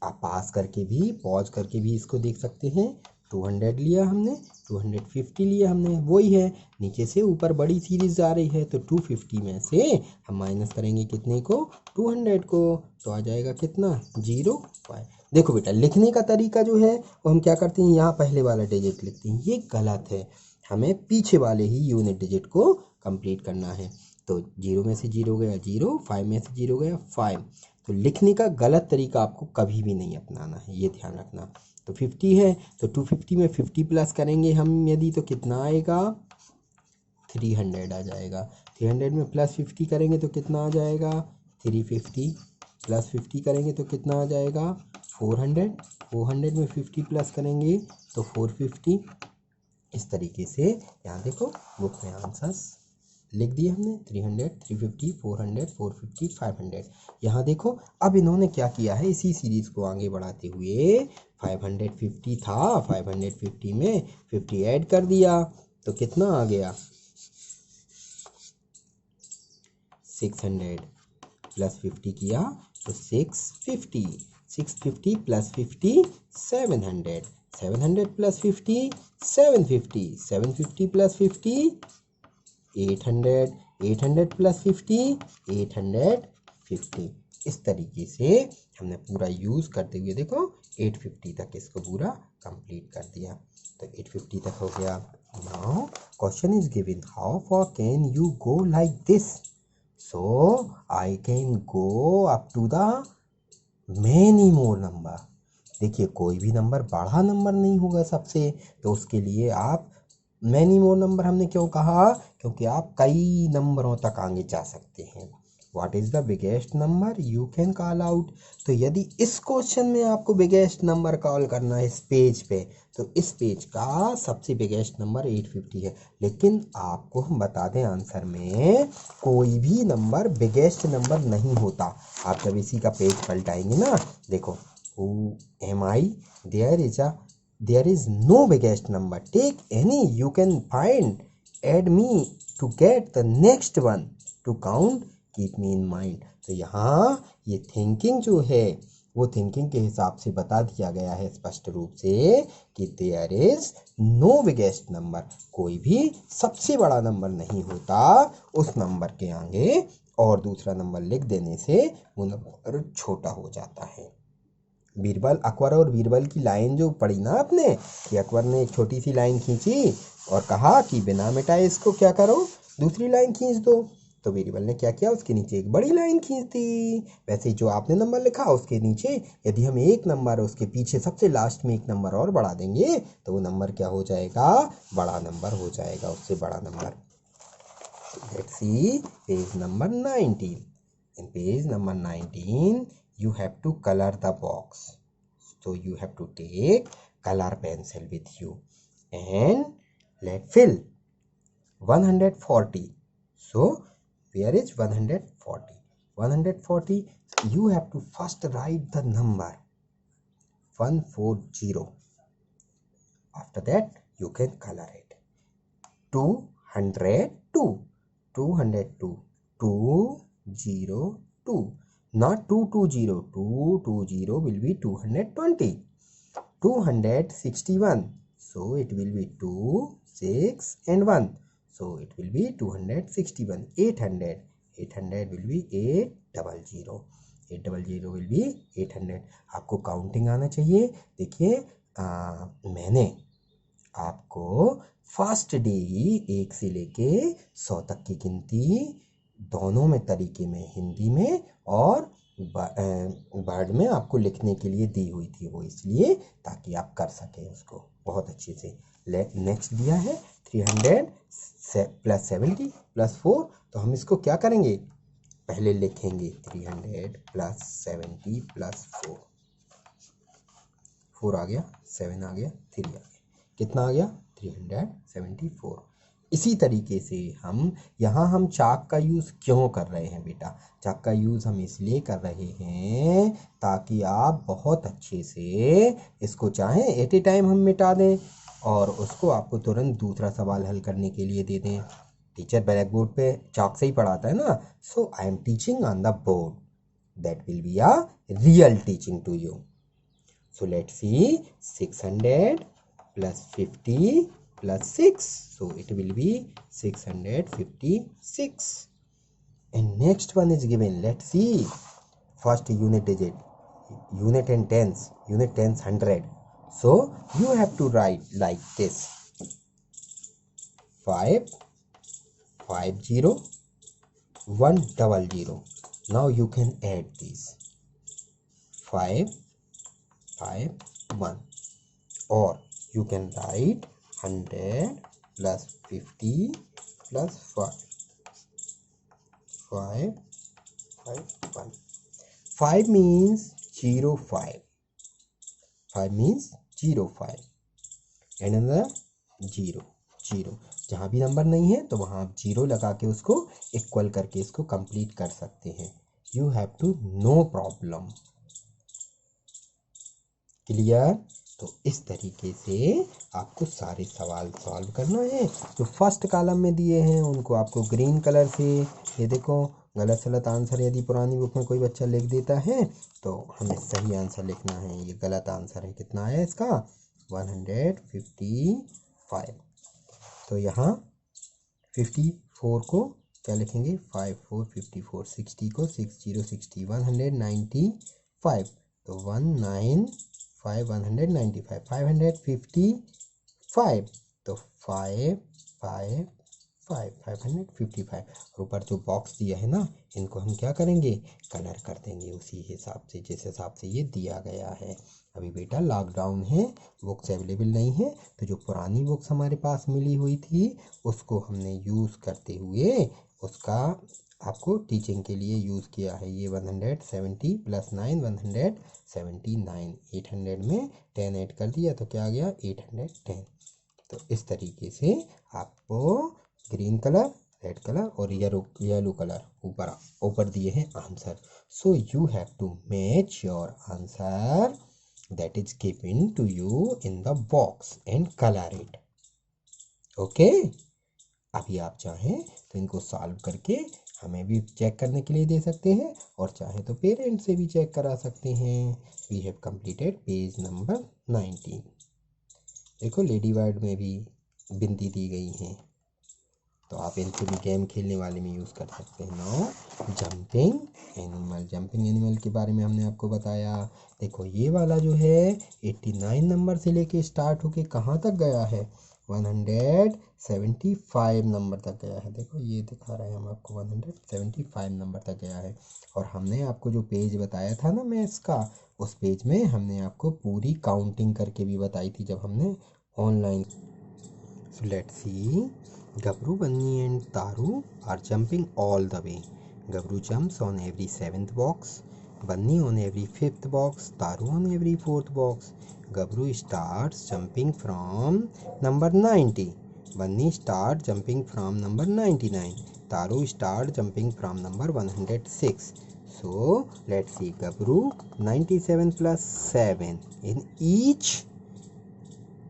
आप पास करके भी, पॉज करके भी इसको देख सकते हैं। 200 लिया हमने, 250 लिया हमने, वही है, नीचे से ऊपर बड़ी सीरीज आ रही है, तो 250 में से हम माइनस करेंगे कितने को, 200 को, तो आ जाएगा कितना, 0.5। देखो बेटा, लिखने का तरीका जो है वो हम क्या करते हैं, यहाँ पहले वाला डिजिट लिखते हैं, ये गलत है, हमें पीछे वाले ही यूनिट डिजिट को कंप्लीट करना है। तो 0 में से 0 गया 0, 5 में से 0 गया 5। तो लिखने का गलत तरीका आपको कभी भी नहीं अपनाना है, ये ध्यान रखना। तो 50 है, तो 250 में 50 प्लस करेंगे हम यदि, तो कितना आएगा, 300 आ जाएगा। 300 में प्लस 50 करेंगे तो कितना आ जाएगा, 350, प्लस 50 करेंगे तो कितना आ जाएगा, 400। 400 में 50 प्लस करेंगे तो 450। इस तरीके से यहाँ देखो बुक में आंसर्स लिख दिए हमने, 300, 350, 400, 450, 500। यहाँ देखो अब इन्होंने क्या किया है, इसी सीरीज को आगे बढ़ाते हुए 550 था, 550 में 50 ऐड कर दिया, तो कितना आ गया, 600 प्लस 50 किया तो 650, 650 प्लस 50 700, 700 प्लस 50 750, 750 प्लस 50 800, 800 प्लस 50 850। इस तरीके से हमने पूरा यूज़ करते हुए देखो 850 तक इसको पूरा कंप्लीट कर दिया। तो 850 तक हो गया। Now question is given, how far can you go like this, so I can go up to the many more number. देखिए कोई भी नंबर बड़ा नंबर नहीं होगा सबसे, तो उसके लिए आप मैनी मोर नंबर हमने क्यों कहा, क्योंकि आप कई नंबरों तक आगे जा सकते हैं। What is the biggest number you can call out. तो यदि इस क्वेश्चन में आपको बिगेस्ट नंबर कॉल करना है इस पेज पे, तो इस पेज का सबसे बिगेस्ट नंबर 850 है। लेकिन आपको हम बता दें, आंसर में कोई भी नंबर बिगेस्ट नंबर नहीं होता। आप जब इसी का पेज पलटाएंगे ना, देखो who am I, there is no biggest number, take any you can find, add me to get the next one to count, keep me in mind। तो यहाँ ये थिंकिंग जो है वो थिंकिंग के हिसाब से बता दिया गया है स्पष्ट रूप से कि there is no biggest number, कोई भी सबसे बड़ा नंबर नहीं होता। उस नंबर के आगे और दूसरा नंबर लिख देने से वो नंबर छोटा हो जाता है। बीरबल, अकबर और बीरबल की लाइन जो पढ़ी ना आपने, कि अकबर ने एक छोटी सी लाइन खींची और कहा कि बिना मिटाए इसको क्या करो, दूसरी लाइन खींच दो। तो बीरबल ने क्या किया, उसके नीचे एक बड़ी लाइन खींच दी। वैसे ही जो आपने नंबर लिखा उसके नीचे यदि हम एक नंबर उसके पीछे सबसे लास्ट में एक नंबर और बढ़ा देंगे तो वो नंबर क्या हो जाएगा, बड़ा नंबर हो जाएगा, उससे बड़ा number. Let's see page number 19। In page number 19 you have to color the box, so you have to take color pencil with you and let fill 140. So where is 140? 140 you have to first write the number 140. After that you can color it. 202, 202, 202, not 220, 220 will be 220, 261, so it will be 2, 6 and 1, so it will be 261, 800, 800 will be 800, 800 will be 800। आपको counting आना चाहिए। देखिए मैंने आपको first day ही 1 से लेके 100 तक की गिनती दोनों में तरीके में, हिंदी में और वर्ड में आपको लिखने के लिए दी हुई थी, वो इसलिए ताकि आप कर सकें उसको बहुत अच्छे से। नेक्स्ट दिया है 300 प्लस 70 प्लस 4, तो हम इसको क्या करेंगे, पहले लिखेंगे 300 प्लस 70 प्लस 4, 4 आ गया, 7 आ गया, 3 आ गया, कितना आ गया 374। इसी तरीके से हम चाक का यूज़ क्यों कर रहे हैं बेटा, चाक का यूज़ हम इसलिए कर रहे हैं ताकि आप बहुत अच्छे से इसको चाहें एट ए टाइम हम मिटा दें और उसको आपको तुरंत दूसरा सवाल हल करने के लिए दे दें। टीचर ब्लैक बोर्ड पे चाक से ही पढ़ाता है ना, so I am teaching on the board, that will be a real teaching to you. So let's see, 600 plus 50 plus 6. So it will be 656. And next one is given. Let's see. First unit digit. Unit and tens. Unit tens 100. So you have to write like this. 5 50 100. Now you can add these. 5 5 1, or you can write 100 plus 50 plus 5 5 5 1. 5 means 05. 5 means 05. and another 0 0. जहाँ भी number नहीं है तो वहाँ आप 0 लगा के उसको इक्वल करके इसको कंप्लीट कर सकते हैं. You have to no problem. Clear? तो इस तरीके से आपको सारे सवाल सॉल्व करना है. जो फर्स्ट कॉलम में दिए हैं उनको आपको ग्रीन कलर से, ये देखो, गलत सलत आंसर यदि पुरानी बुक में कोई बच्चा लिख देता है तो हमें सही आंसर लिखना है. ये गलत आंसर है. कितना है इसका? 155. तो यहाँ 54 को क्या लिखेंगे? 5 4 54. 60 को 60 60. 195. तो 195 195. 555. तो 5 5 5 555. और ऊपर जो बॉक्स दिया है ना, इनको हम क्या करेंगे? कलर कर देंगे उसी हिसाब से जिस हिसाब से ये दिया गया है. अभी बेटा लॉकडाउन है, बुक्स अवेलेबल नहीं है, तो जो पुरानी बुक्स हमारे पास मिली हुई थी उसको हमने यूज़ करते हुए उसका आपको टीचिंग के लिए यूज़ किया है. ये 170 प्लस 9 179. 800 में 10 ऐड कर दिया तो क्या आ गया? 810. तो इस तरीके से आपको ग्रीन कलर, रेड कलर और येलो कलर ऊपर दिए हैं answer. So you have to match your answer that is given to you in the box and color it. Okay? अभी आप चाहें तो इनको सॉल्व करके हमें भी चेक करने के लिए दे सकते हैं, और चाहे तो पेरेंट्स से भी चेक करा सकते हैं. We have completed page number 19. देखो लेडी वर्ड में भी बिंदी दी गई हैं, तो आप इनसे भी गेम खेलने वाले में यूज़ कर सकते हैं. Now jumping animal. Jumping animal के बारे में हमने आपको बताया. देखो ये वाला जो है 89 नंबर से लेके स्टार्ट होके कहाँ तक गया है? 175 नंबर तक गया है. देखो ये दिखा रहे हैं हम आपको, 175 नंबर तक गया है. और हमने आपको जो पेज बताया था ना मैथ्स का, उस पेज में हमने आपको पूरी काउंटिंग करके भी बताई थी जब हमने online. So let's see. Gabru, Bunny and Taru are jumping all the way. Gabru jumps on every 7th box, Bunny on every 5th box, Taru on every 4th box. Gabru starts jumping from number 90. Bunny starts jumping from number 99. Taru starts jumping from number 106. So let's see. Gabru 97 plus 7 in each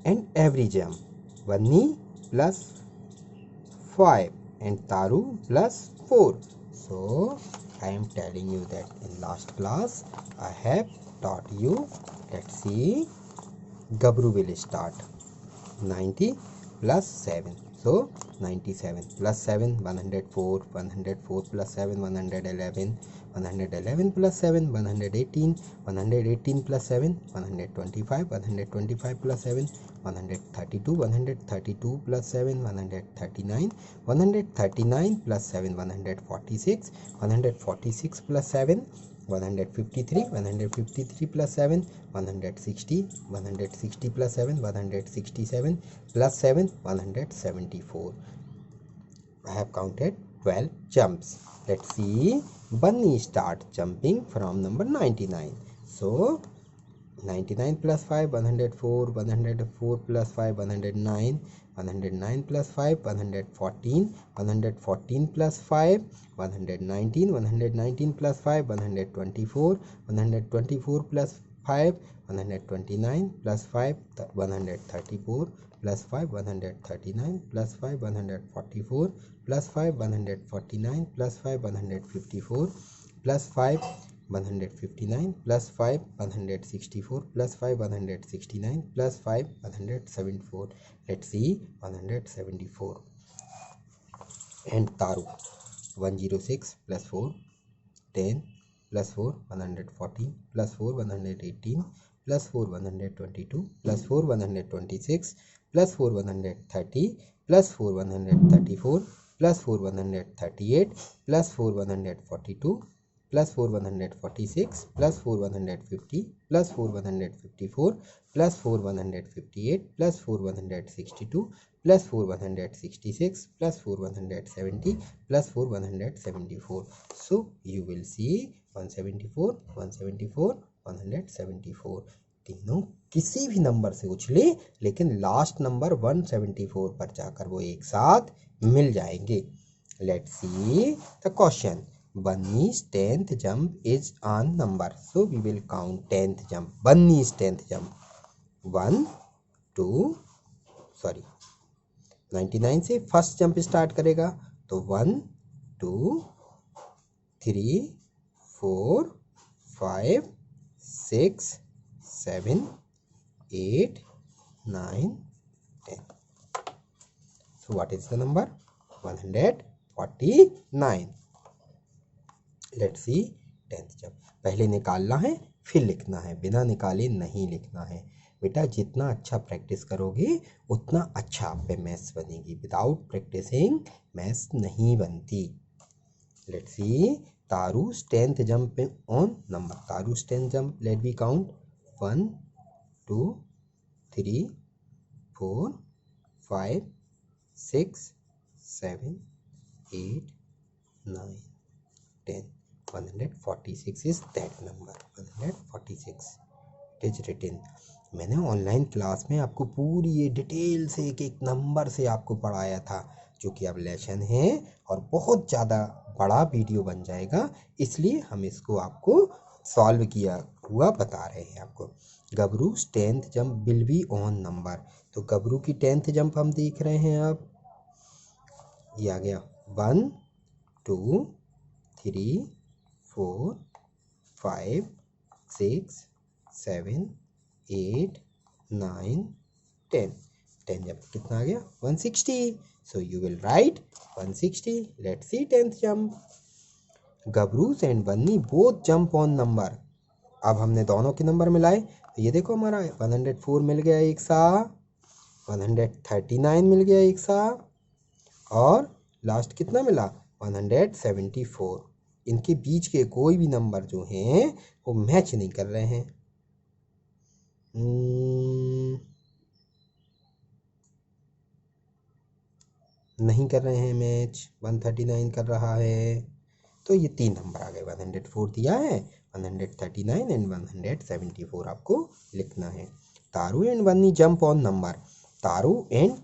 and every jump. Bunny plus 5 and Taru plus 4. So I am telling you that in last class I have taught you. Let's see. Gabru will start 90 plus 7. So 97 plus 7 104. 104 plus 7 111. 111 plus 7 118. 118 plus 7 125. 125 plus 7 132. 132 plus 7 139. 139 plus 7 146. 146 plus 7 153. 153 plus 7 160. 160 plus 7 167 plus 7 174. I have counted 12 jumps. Let's see. Bunny start jumping from number 99. So 99 plus 5 104. 104 plus 5 109. 109 plus 5 114. 114 plus 5 119. 119 plus 5 124. 124 plus 5 129 plus 5 134 plus 5 139 plus 5 144 plus 5 149 plus 5 154 plus 5 159 plus 5 164 plus 5 169 plus 5 174. Let's see 174. And Taru 106 plus 4 10 plus 4 114 plus 4 118 plus 4 122 plus 4 126 plus 4 130 plus 4 134 plus 4 138 plus 4 142 plus 4 146 plus 4 150 plus 4 154 plus 4 158 plus 4 162 plus 4 166 plus 4 170 plus 4 174. So you will see 174 174 174 तीनों किसी भी number से उछले, लेकिन last number 174 पर जाकर वो एक साथ मिल जाएंगे. Let's see the question. Bunny's 10th jump is on number. So we will count 10th jump. Bunny's 10th jump. 99 से फर्स्ट जंप स्टार्ट करेगा, तो 1 2 3 4 5 6 7 8 9 10. So what is the number? 149. Let's see 10th jump. पहले निकालना है फिर लिखना है, बिना निकाले नहीं लिखना है. बेटा जितना अच्छा प्रैक्टिस करोगे उतना अच्छा आप पे मैथ्स बनेगी. विदाउट प्रैक्टिसिंग मैथ्स नहीं बनती. Let's see Taru's 10th jump on number. Taru's 10th jump, let me count 1 2 3 4 5 6 7 8 9 10. 146 is that number. 146 it is written. मैंने ऑनलाइन क्लास में आपको पूरी ये डिटेल से एक एक नंबर से आपको पढ़ाया था, जो कि अब लेसन है और बहुत ज़्यादा बड़ा वीडियो बन जाएगा, इसलिए हम इसको आपको सॉल्व किया हुआ बता रहे हैं आपको. गबरू's 10th jump will be on number. तो गबरू की 10th जंप हम देख रहे हैं. अब ये आ गया 1 2 3 4 5 6 7 8 9 10. 10 जंप कितना आ गया? 160. So you will write 160. Let's see 10th jump. Gabroos and Bunny both jump on number. अब हमने दोनों के नंबर मिलाए, तो ये देखो हमारा 104 मिल गया एक साथ, 139 मिल गया एक साथ, और लास्ट कितना मिला? 174. इनके बीच के कोई भी नंबर जो हैं वो मैच नहीं कर रहे हैं. नहीं कर रहे हैं मैच. 139 कर रहा है, तो ये तीन नंबर आ गए. 104 दिया है, 139 एंड 174 आपको लिखना है. तारू and Banni jump on number. तारू एंड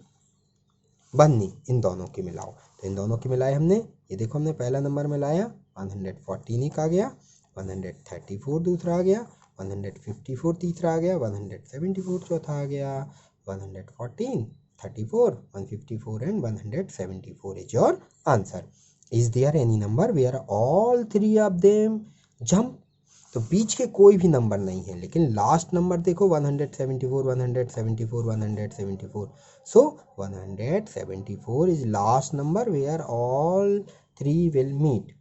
बन्नी इन दोनों के मिलाओ. तो इन दोनों के मिलाए हमने. ये देखो हमने पहला नंबर मिलाया, 114 एक आ गया, 134 दूसरा आ गया, 154 तीसरा आ गया, 174 चौथा आ गया, 114 34 154 and 174 is your answer. Is there any number where all three of them jump? तो बीच के कोई भी नंबर नहीं है, लेकिन लास्ट नंबर देखो 174 174 174. So 174 is last number where all three will meet.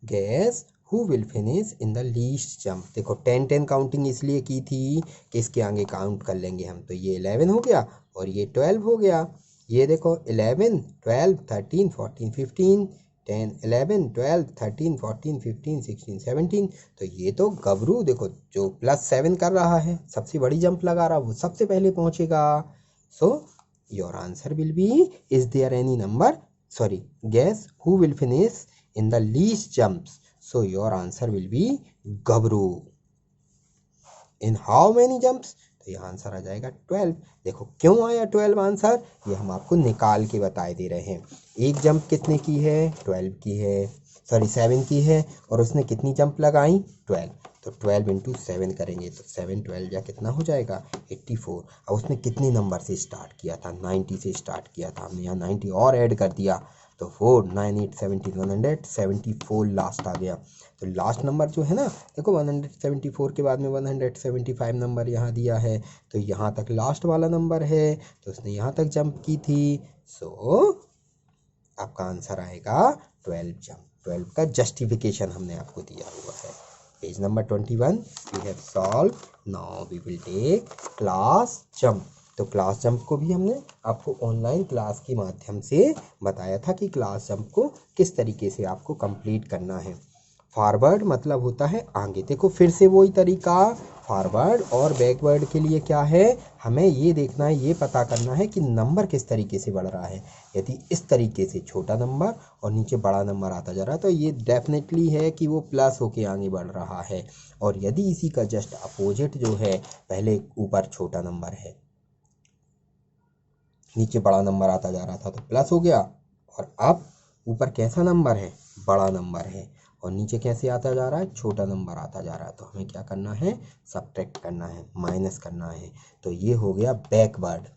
Guess who will finish in the least jump. देखो 10 counting इसलिए की थी कि इसके आगे काउंट कर लेंगे हम. तो ये 11 हो गया और ये 12 हो गया. ये देखो 11 12 13 14 15 10 11 12 13 14 15 16 17. तो ये तो गबरू देखो जो +7 कर रहा है, सबसे बड़ी जंप लगा रहा, वो सबसे पहले पहुंचेगा. So your answer will be, is there any number, sorry, guess who will finish in the least jumps. So your answer will be Gabru. In how many jumps? तो ये आंसर आ जाएगा 12. देखो क्यों आया 12 आंसर, ये हम आपको निकाल के बताए दे रहे हैं. एक जंप कितने की है? 12 की है, सॉरी 7 की है, और उसने कितनी जंप लगाई? 12. तो 12 इंटू 7 करेंगे तो 7 12 या कितना हो जाएगा? 84. अब उसने कितने नंबर से स्टार्ट किया था? 90 से स्टार्ट किया था. हमने यहाँ 90 और ऐड कर दिया, तो 4 9 8 17 174 लास्ट आ गया। तो लास्ट नंबर जो है ना, देखो 174 के बाद में 175 नंबर यहाँ दिया है, तो यहाँ तक लास्ट वाला नंबर है, तो उसने यहाँ तक जंप की थी। सो आपका आंसर आएगा 12 जंप। 12 का जस्टिफिकेशन हमने आपको दिया हुआ है। Page number 21 we have solve. Now we will take class jump. तो क्लास जंप को भी हमने आपको ऑनलाइन क्लास के माध्यम से बताया था कि क्लास जंप को किस तरीके से आपको कंप्लीट करना है। फॉरवर्ड मतलब होता है आगे। देखो फिर से वही तरीका, फॉरवर्ड और बैकवर्ड के लिए क्या है, हमें ये देखना है, ये पता करना है कि नंबर किस तरीके से बढ़ रहा है। यदि इस तरीके से छोटा नंबर और नीचे बड़ा नंबर आता जा रहा है तो ये डेफिनेटली है कि वो प्लस होके आगे बढ़ रहा है। और यदि इसी का जस्ट अपोजिट जो है, पहले ऊपर छोटा नंबर है, नीचे बड़ा नंबर आता जा रहा था तो प्लस हो गया, और अब ऊपर कैसा नंबर है, बड़ा नंबर है, और नीचे कैसे आता जा रहा है, छोटा नंबर आता जा रहा है, तो हमें क्या करना है, सब्ट्रैक्ट करना है, माइनस करना है। तो ये हो गया बैकवर्ड।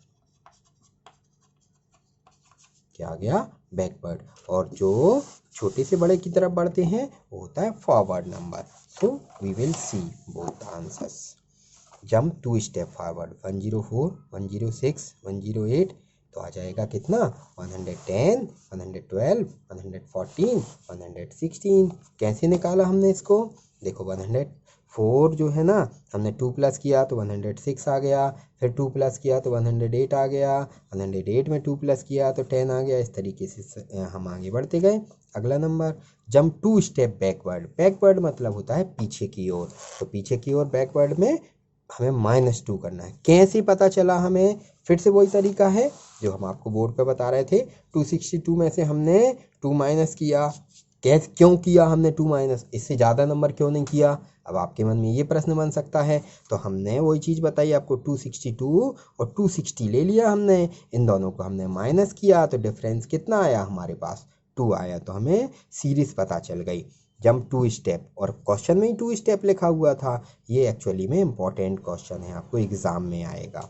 क्या आ गया, बैकवर्ड। और जो छोटे से बड़े की तरफ बढ़ते हैं वो होता है forward number. So we will see both answers. Jump 2 step forward, 104 106 108, तो आ जाएगा कितना, 110 112 114 116। कैसे निकाला हमने इसको, देखो 104 जो है ना, हमने 2 प्लस किया तो 106 आ गया, फिर 2 प्लस किया तो 108 आ गया, 108 में 2 प्लस किया तो 10 आ गया। इस तरीके से हम आगे बढ़ते गए। अगला number, jump 2 step backward. Backward मतलब होता है पीछे की ओर, तो पीछे की ओर बैकवर्ड में हमें -2 करना है। कैसे पता चला हमें, फिर से वही तरीका है जो हम आपको बोर्ड पे बता रहे थे। 262 में से हमने 2 माइनस किया। कैसे, क्यों किया हमने 2 माइनस, इससे ज़्यादा नंबर क्यों नहीं किया। अब आपके मन में ये प्रश्न बन सकता है, तो हमने वही चीज़ बताई आपको, 262 और 260 ले लिया हमने, इन दोनों को हमने माइनस किया तो डिफरेंस कितना आया हमारे पास, 2 आया, तो हमें सीरीज पता चल गई। जंप 2 स्टेप, और क्वेश्चन में ही 2 स्टेप लिखा हुआ था। ये एक्चुअली में इम्पोर्टेंट क्वेश्चन है, आपको एग्ज़ाम में आएगा।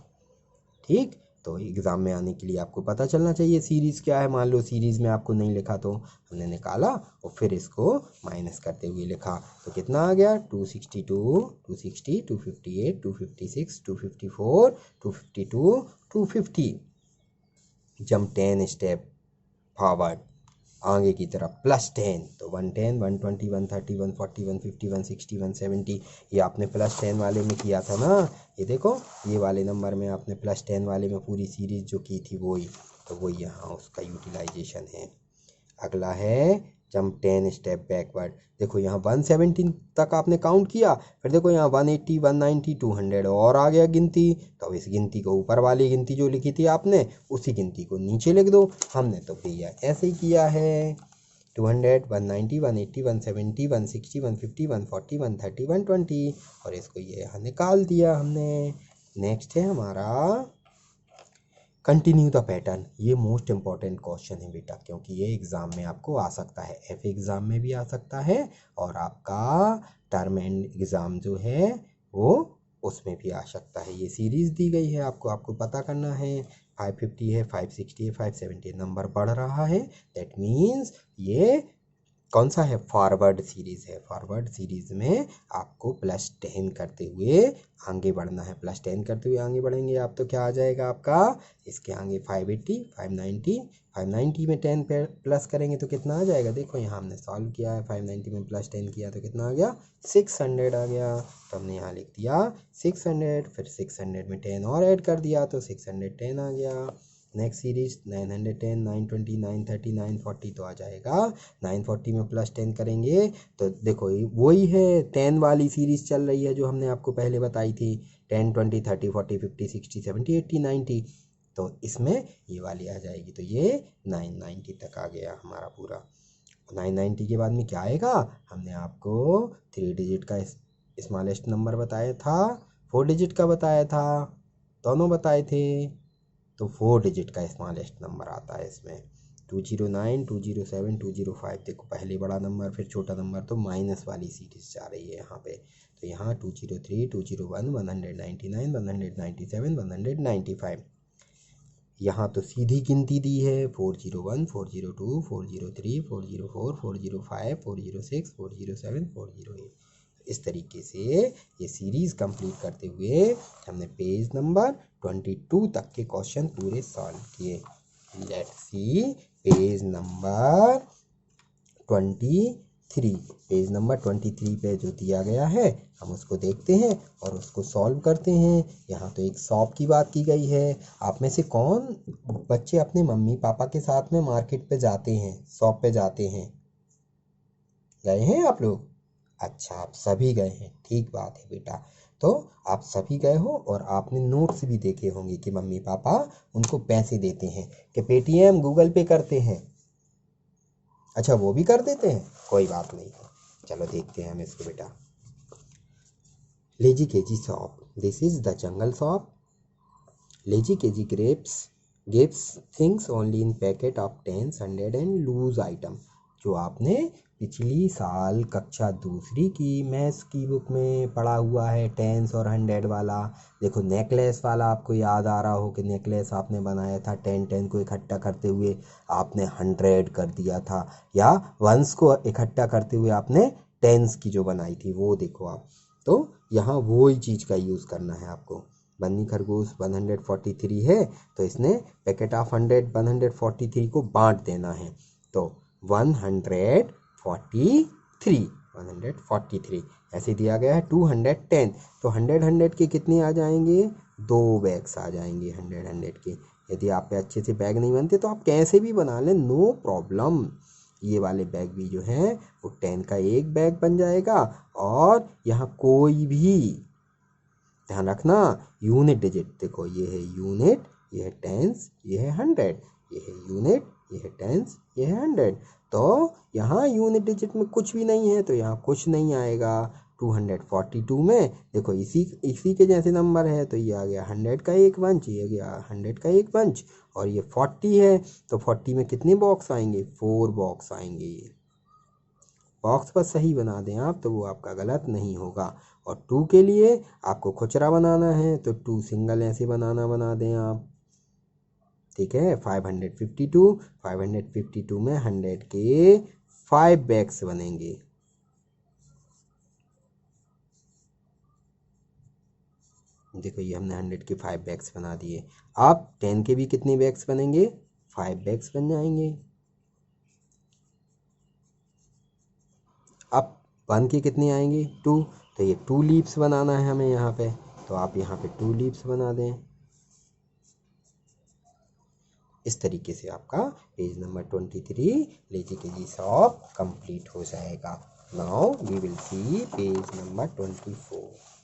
ठीक, तो एग्ज़ाम में आने के लिए आपको पता चलना चाहिए सीरीज़ क्या है। मान लो सीरीज़ में आपको नहीं लिखा तो हमने निकाला और फिर इसको माइनस करते हुए लिखा, तो कितना आ गया, 262 260 258 256 254 252 250। जंप 10 स्टेप फॉरवर्ड, आगे की तरफ, +10, तो 110 120 130 140 150 160 170। ये आपने +10 वाले में किया था ना, ये देखो ये वाले नंबर में आपने +10 वाले में पूरी सीरीज जो की थी वही, तो वही यहाँ उसका यूटिलाइजेशन है। अगला है जंप 10 स्टेप बैकवर्ड। देखो यहाँ 117 तक आपने काउंट किया, फिर देखो यहाँ 180 190 200 और आ गया गिनती, तो अब इस गिनती को ऊपर वाली गिनती जो लिखी थी आपने उसी गिनती को नीचे लिख दो। हमने तो भैया ऐसे ही किया है, 200 190 180 170 160 150 140 130 120, और इसको ये यहाँ निकाल दिया हमने। नेक्स्ट है हमारा कंटिन्यू द पैटर्न। ये मोस्ट इंपॉर्टेंट क्वेश्चन है बेटा, क्योंकि ये एग्ज़ाम में आपको आ सकता है, एफ एग्ज़ाम में भी आ सकता है, और आपका टर्म एंड एग्ज़ाम जो है वो उसमें भी आ सकता है। ये सीरीज़ दी गई है आपको, आपको पता करना है। 550 है, 560 है, 570 नंबर बढ़ रहा है, दैट मीन्स ये कौन सा है, फॉरवर्ड सीरीज़ है। फॉरवर्ड सीरीज़ में आपको +10 करते हुए आगे बढ़ना है। +10 करते हुए आगे बढ़ेंगे आप तो क्या आ जाएगा आपका, इसके आगे 580 590, 590 में 10 प्लस करेंगे तो कितना आ जाएगा, देखो यहाँ हमने सॉल्व किया है, 590 में +10 किया तो कितना आ गया, 600 आ गया। तो हमने यहाँ लिख दिया 600, फिर 600 में 10 और ऐड कर दिया तो 610 आ गया। नेक्स्ट सीरीज 910 920 930 940, तो आ जाएगा 940 में +10 करेंगे तो देखो वही है 10 वाली सीरीज चल रही है जो हमने आपको पहले बताई थी, 10 20 30 40 50 60 70 80 90, तो इसमें ये वाली आ जाएगी, तो ये 990 तक आ गया हमारा पूरा। 990 के बाद में क्या आएगा, हमने आपको 3 डिजिट का स्मॉलेस्ट नंबर बताया था, 4 डिजिट का बताया था, दोनों बताए थे, तो 4 डिजिट का स्मॉलेस्ट नंबर आता है इसमें, 209 207 205। देखो पहले बड़ा नंबर फिर छोटा नंबर, तो माइनस वाली सीरीज जा रही है यहाँ पे, तो यहाँ 203 201 199 197 195। यहाँ तो सीधी गिनती दी है 401, 402, 403, 404, 405, 406, 407, 408। इस तरीके से ये सीरीज़ कंप्लीट करते हुए हमने पेज नंबर 22 तक के क्वेश्चन पूरे सॉल्व किए। Let's see page number 23। Page number 23 पे जो दिया गया है हम उसको देखते हैं और उसको सॉल्व करते हैं। यहाँ तो एक शॉप की बात की गई है। आप में से कौन बच्चे अपने मम्मी पापा के साथ में मार्केट पे जाते हैं, शॉप पे जाते हैं? गए हैं आप लोग? अच्छा, आप सभी गए हैं, ठीक बात है बेटा। तो आप सभी गए हो और आपने नोट्स भी देखे होंगे कि मम्मी पापा उनको पैसे देते हैं कि पेटीएम गूगल पे करते हैं। अच्छा, वो भी कर देते हैं, कोई बात नहीं। चलो देखते हैं हम इसको बेटा। Lazy KG shop, this is the jungle shop. Lazy KG gives things only in packet of 10, 100 and loose item. जो आपने पिछली साल कक्षा दूसरी की मैथ्स की बुक में पढ़ा हुआ है, 10 और 100 वाला। देखो नेकलेस वाला आपको याद आ रहा हो कि नेकलेस आपने बनाया था, 10 को इकट्ठा करते हुए आपने 100 कर दिया था, या 1s को इकट्ठा करते हुए आपने 10s की जो बनाई थी वो देखो आप। तो यहाँ वो ही चीज़ का यूज़ करना है आपको। बन्नी खरगोश 143 है तो इसने पैकेट ऑफ 143 को बांट देना है। तो 143 ऐसे दिया गया है। 210 तो 100 के कितने आ जाएंगे? 2 बैग्स आ जाएंगे 100 के। यदि आप पे अच्छे से बैग नहीं बनते तो आप कैसे भी बना लें, नो प्रॉब्लम। ये वाले बैग भी जो हैं वो 10 का एक बैग बन जाएगा। और यहाँ कोई भी ध्यान रखना, यूनिट डिजिट देखो, ये है यूनिट, ये है टेंस, ये है 100, ये है यूनिट, ये है टेंस, ये है 100। तो यहाँ यूनिट डिजिट में कुछ भी नहीं है तो यहाँ कुछ नहीं आएगा। 242 में देखो इसी के जैसे नंबर है तो ये आ गया 100 का एक बंच, ये गया 100 का एक बंच, और ये 40 है तो 40 में कितने बॉक्स आएंगे? 4 बॉक्स आएंगे। बॉक्स पर सही बना दें आप तो वो आपका गलत नहीं होगा। और 2 के लिए आपको खुचरा बनाना है तो 2 सिंगल ऐसे बना दें आप, ठीक है। 552 में 100 के 5 बैग्स बनेंगे। देखो ये हमने 100 के 5 बैग्स बना दिए। अब 10 के भी कितने बैग्स बनेंगे? 5 बैग्स बन जाएंगे। अब 1 के कितने आएंगे? 2, तो ये 2 लीव्स बनाना है हमें यहाँ पे, तो आप यहाँ पे 2 लीव्स बना दें। इस तरीके से आपका page number 23 lazy KG shop complete हो जाएगा। Now we will see page number 24।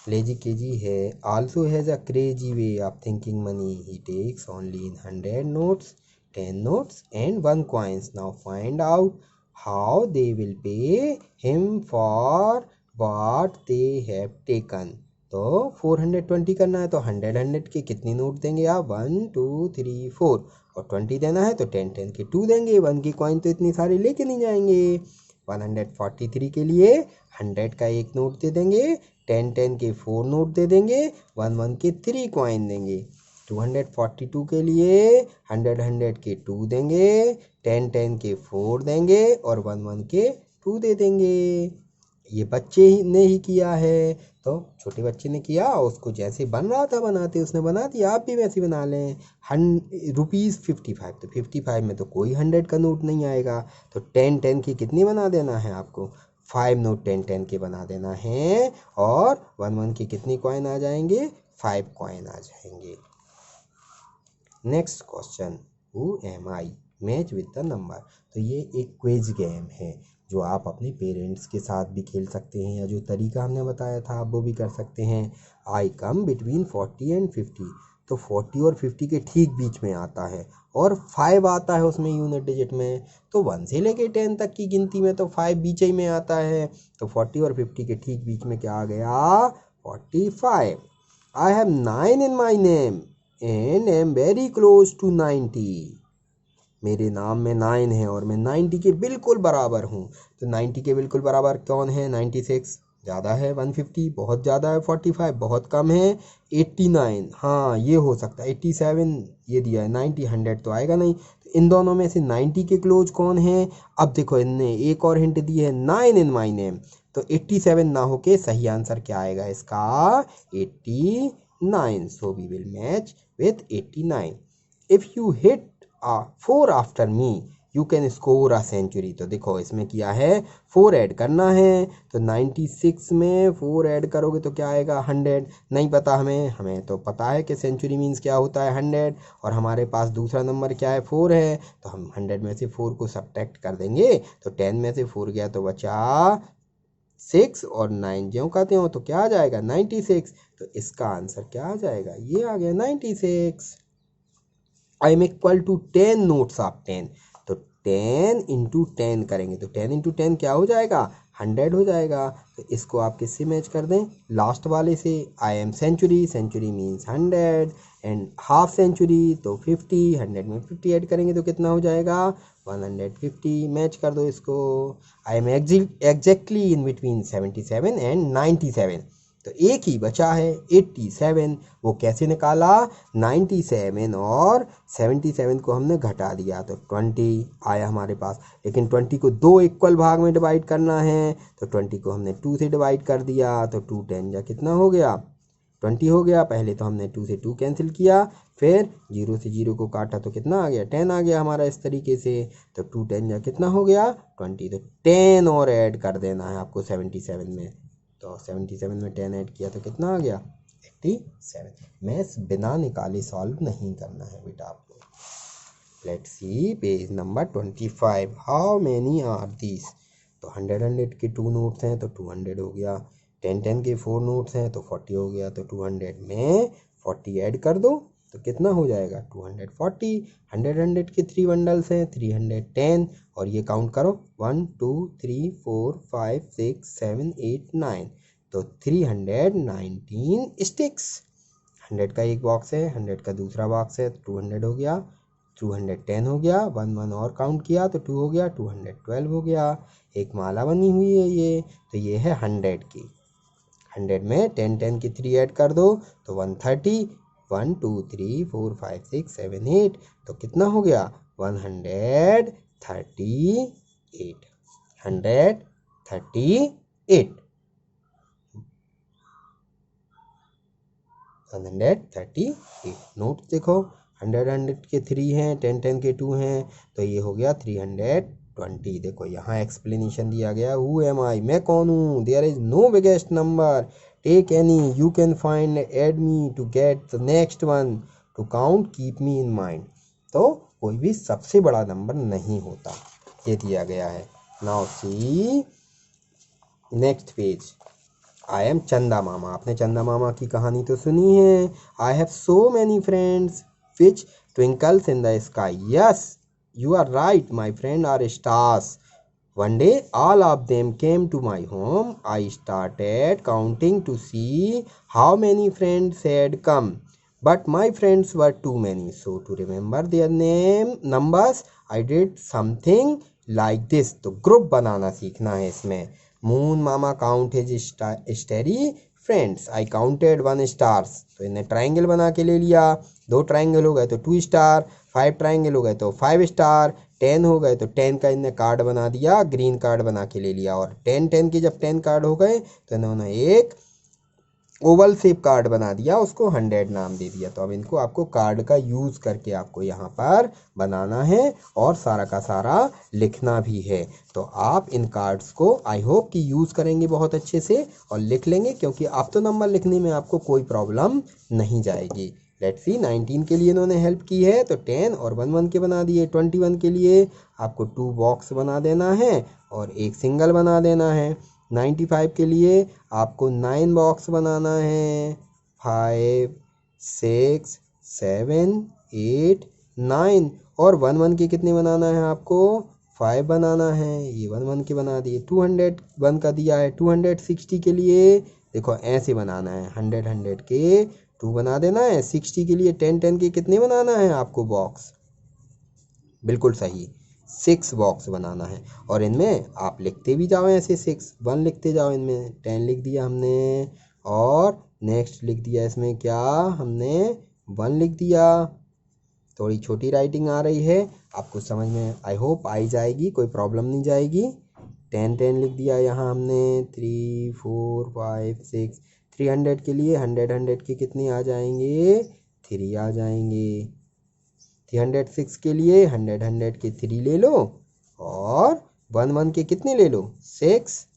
Lazy KG है also has a crazy way of thinking money. He takes only in 100 notes, 10 notes and 1 coins. Now find out how they will pay him for what they have taken. तो 420 करना है तो 100 के कितने note देंगे आप? 1 2 3 4, और 20 देना है तो 10 के 2 देंगे। 1 की कॉइन तो इतनी सारी लेके नहीं जाएंगे। 143 के लिए 100 का एक नोट दे देंगे, 10 के 4 नोट दे देंगे, 1 के 3 कॉइन देंगे। 242 के लिए 100 के 2 देंगे, 10 के 4 देंगे और 1 के 2 दे देंगे। ये बच्चे ने ही किया है, तो छोटे बच्चे ने किया, उसको जैसे बन रहा था बनाते उसने बना दिया, आप भी वैसे बना लें। ₹55 तो 55 में तो कोई 100 का नोट नहीं आएगा, तो 10 के कितने बना देना है आपको? 5 नोट 10 के बना देना है, और 1 के कितने कॉइन आ जाएंगे? 5 कॉइन आ जाएंगे। Next question, who am I, match with the number. तो ये एक क्विज गेम है जो आप अपने पेरेंट्स के साथ भी खेल सकते हैं, या जो तरीका हमने बताया था आप वो भी कर सकते हैं। आई कम बिटवीन 40 एंड 50, तो 40 और 50 के ठीक बीच में आता है, और 5 आता है उसमें यूनिट डिजिट में, तो 1 से लेके 10 तक की गिनती में तो 5 बीच ही में आता है। तो 40 और 50 के ठीक बीच में क्या आ गया? 45। I have 9 in my name and am very close to 90। मेरे नाम में 9 है और मैं 90 के बिल्कुल बराबर हूँ। तो 90 के बिल्कुल बराबर कौन है? 96। ज़्यादा है 150, बहुत ज़्यादा है 45, बहुत कम है 89। हाँ ये हो सकता है 87, ये दिया है 90, 100 तो आएगा नहीं। तो इन दोनों में से 90 के क्लोज कौन है? अब देखो इनने एक और हिंट दी है 9 इन माई नेम, तो 87 ना होके सही आंसर क्या आएगा इसका? 89। So we will match with 89। If you hit 4 after me you can score a century. तो देखो इसमें किया है 4 ऐड करना है, तो 96 में 4 ऐड करोगे तो क्या आएगा? 100। नहीं पता हमें तो पता है कि सेंचुरी मीन्स क्या होता है 100, और हमारे पास दूसरा नंबर क्या है? 4 है, तो हम 100 में से 4 को सब्ट्रैक्ट कर देंगे, तो 10 में से 4 गया तो बचा 6, और 9 ज्यों का त्यों, तो क्या आ जाएगा? 96। तो इसका आंसर क्या आ जाएगा? ये आ गया 96। I am equal to 10 notes of 10, तो 10 इंटू 10 करेंगे तो 10 इंटू 10 क्या हो जाएगा? 100 हो जाएगा। तो इसको आप किससे मैच कर दें? लास्ट वाले से। I am century, century means 100, and half century तो 50, 100 में 50 ऐड करेंगे तो कितना हो जाएगा? 150। मैच कर दो इसको। I am exactly in between 77 and 97, तो एक ही बचा है 87। वो कैसे निकाला? 97 और 77 को हमने घटा दिया तो 20 आया हमारे पास। लेकिन 20 को 2 इक्वल भाग में डिवाइड करना है, तो 20 को हमने 2 से डिवाइड कर दिया, तो 2 10 जा कितना हो गया? 20 हो गया। पहले तो हमने 2 से 2 कैंसिल किया, फिर 0 से 0 को काटा तो कितना आ गया? 10 आ गया हमारा इस तरीके से। तो 2 10 जा कितना हो गया? 20। तो 10 और ऐड कर देना है आपको 77 में, तो 77 में 10 ऐड किया तो कितना आ गया? 87। मैथ्स बिना निकाले सॉल्व नहीं करना है बेटा आपको। Let's see page number 25। How many are these? तो 100 के 2 नोट्स हैं तो 200 हो गया। 10 के 4 नोट्स हैं तो 40 हो गया। तो 200 में 40 ऐड कर दो तो कितना हो जाएगा? 240। 100 के 3 बंडल्स हैं 310, और ये काउंट करो 1 2 3 4 5 6 7 8 9, तो 319 स्टिक्स। 100 का एक बॉक्स है, 100 का दूसरा बॉक्स है, 200 हो गया, 210 हो गया, 1 1 और काउंट किया तो 2 हो गया, 212 हो गया। एक माला बनी हुई है ये, तो ये है 100 की। 100 में 10 10 की 3 ऐड कर दो तो 130। 1 2 3 4 5 6 7 8, तो कितना हो गया? 138। 138 138 नोट देखो, 100 के 3 हैं, 10 10 के 2 हैं, तो ये हो गया 320। देखो यहाँ एक्सप्लेनेशन दिया गया, हु एम आई, मैं कौन हूँ, there is no biggest number, take any you can find add me to get the next one, to count keep me in mind. तो कोई भी सबसे बड़ा नंबर नहीं होता, ये दिया गया है। Now see next page. I am चंदा मामा। आपने चंदा मामा की कहानी तो सुनी है। I have so many friends which twinkles in the sky. Yes you are right, my friend are stars. One day all of them came to my home. I started counting to see how many friends had come, but my friends were too many. So to remember their numbers, I did something like this. तो group बनाना सीखना है इसमें। Moon मामा count his स्टेरी friends. आई counted 1 stars, तो इन्हें triangle बना के ले लिया। 2 ट्राइंगल हो गए तो 2 स्टार, 5 ट्राइंगल हो गए तो 5 स्टार, 10 हो गए तो 10 का इन्हें कार्ड बना दिया, ग्रीन कार्ड बना के ले लिया। और 10 10 के जब 10 कार्ड हो गए तो इन्होंने एक ओवल शेप कार्ड बना दिया, उसको 100 नाम दे दिया। तो अब इनको आपको कार्ड का यूज़ करके आपको यहाँ पर बनाना है और सारा का सारा लिखना भी है। तो आप इन कार्ड्स को आई होप कि यूज़ करेंगे बहुत अच्छे से और लिख लेंगे, क्योंकि अब तो नंबर लिखने में आपको कोई प्रॉब्लम नहीं जाएगी। लेट्स सी 19 के लिए इन्होंने हेल्प की है, तो 10 और 1 1 के बना दिए। 21 के लिए आपको 2 बॉक्स बना देना है और एक सिंगल बना देना है। 95 के लिए आपको 9 बॉक्स बनाना है, 5 6 7 8 9, और 1 1 के कितने बनाना है आपको? 5 बनाना है। ये 1 1 के बना दिए। 201 का दिया है। 260 के लिए देखो ऐसे बनाना है, 100 100 के 2 बना देना है। 60 के लिए 10 10 के कितने बनाना है आपको बॉक्स? बिल्कुल सही, 6 बॉक्स बनाना है और इनमें आप लिखते भी जाओ ऐसे 6 1 लिखते जाओ। इनमें 10 लिख दिया हमने और नेक्स्ट लिख दिया इसमें क्या हमने 1 लिख दिया। थोड़ी छोटी राइटिंग आ रही है, आपको समझ में आई होप आई जाएगी, कोई प्रॉब्लम नहीं जाएगी। 10 10 लिख दिया यहाँ हमने 3 4 5 6। 300 के लिए 100 के कितने आ जाएंगे 3 आ जाएंगे। 306 के लिए 100 के 3 ले लो और 1 के कितने ले लो 6।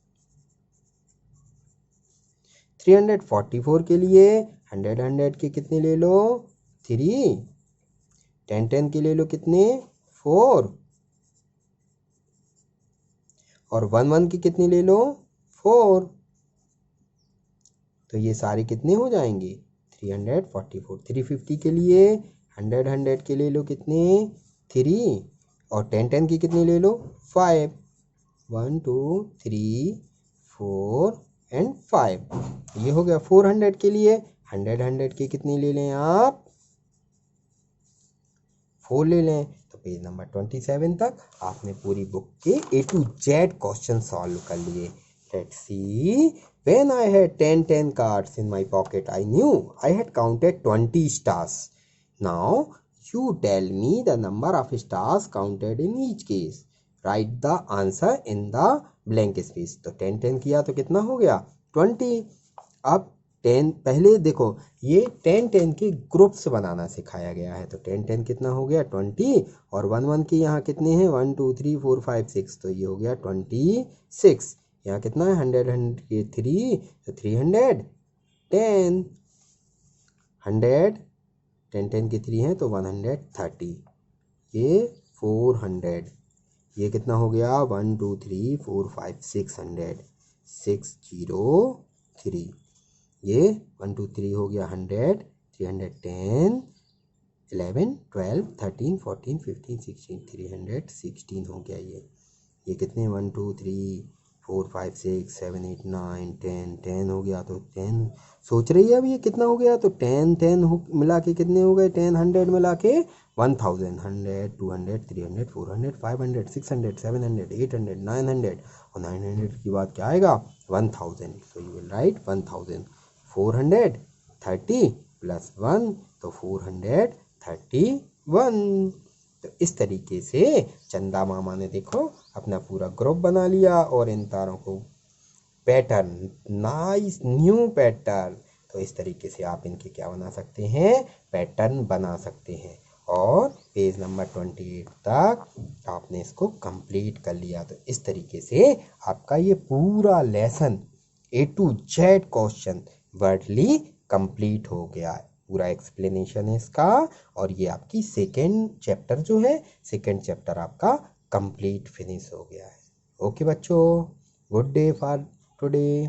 344 के लिए 100 के कितने ले लो 3। 10 10 के ले लो कितने 4 और 1 के कितने ले लो 4। तो ये सारे कितने हो जाएंगे 344। 350 के लिए 100 के ले लो कितने 3 और 10 10 के कितने ले लो 5। 1 2 3 4 एंड 5। ये हो गया। 400 के लिए 100 के कितने ले लें आप 4 ले लें। तो पेज नंबर 27 तक आपने पूरी बुक के A to Z question solve कर लिए। Let's see. When I had 10 cards in my pocket, I knew I had counted 20 stars. Now you tell me the number of stars counted in each case. Write the answer in the blank space. तो 10 10 किया तो कितना हो गया 20। अब 10 पहले देखो ये 10 10 के ग्रुप्स बनाना सिखाया गया है। तो 10 10 कितना हो गया 20 और 1 1 के यहाँ कितने हैं 1 2 3 4 5 6। तो ये हो गया 26। यहाँ कितना है 100 के 3 तो 310। 100 10 10 के 3 हैं तो 130। ये 400। ये कितना हो गया 1 2 3 4 5 600 603। ये 1 2 3 हो गया 100 310 11 12 13 14 15 16 316 हो गया। ये कितने 1 2 3 4 5 6 7 8 9 10 10 हो गया। तो 10 सोच रही है अब ये कितना हो गया। तो 10 10 मिला के कितने हो गए 10 100 मिला के 1000 100 200 300 400 500 600 700 800 900 और 900 की बात क्या आएगा 1000। So you will write 1000। 430 plus 1 तो 431। तो इस तरीके से चंदा मामा ने देखो अपना पूरा ग्रुप बना लिया और इन तारों को पैटर्न नाइस न्यू पैटर्न। तो इस तरीके से आप इनके क्या बना सकते हैं पैटर्न बना सकते हैं। और पेज नंबर 28 तक आपने इसको कंप्लीट कर लिया। तो इस तरीके से आपका ये पूरा lesson A to Z question worldly complete हो गया है। पूरा एक्सप्लेनेशन है इसका और ये आपकी सेकेंड चैप्टर जो है सेकेंड चैप्टर आपका कंप्लीट फिनिश हो गया है। ओके बच्चों, गुड डे फॉर टुडे।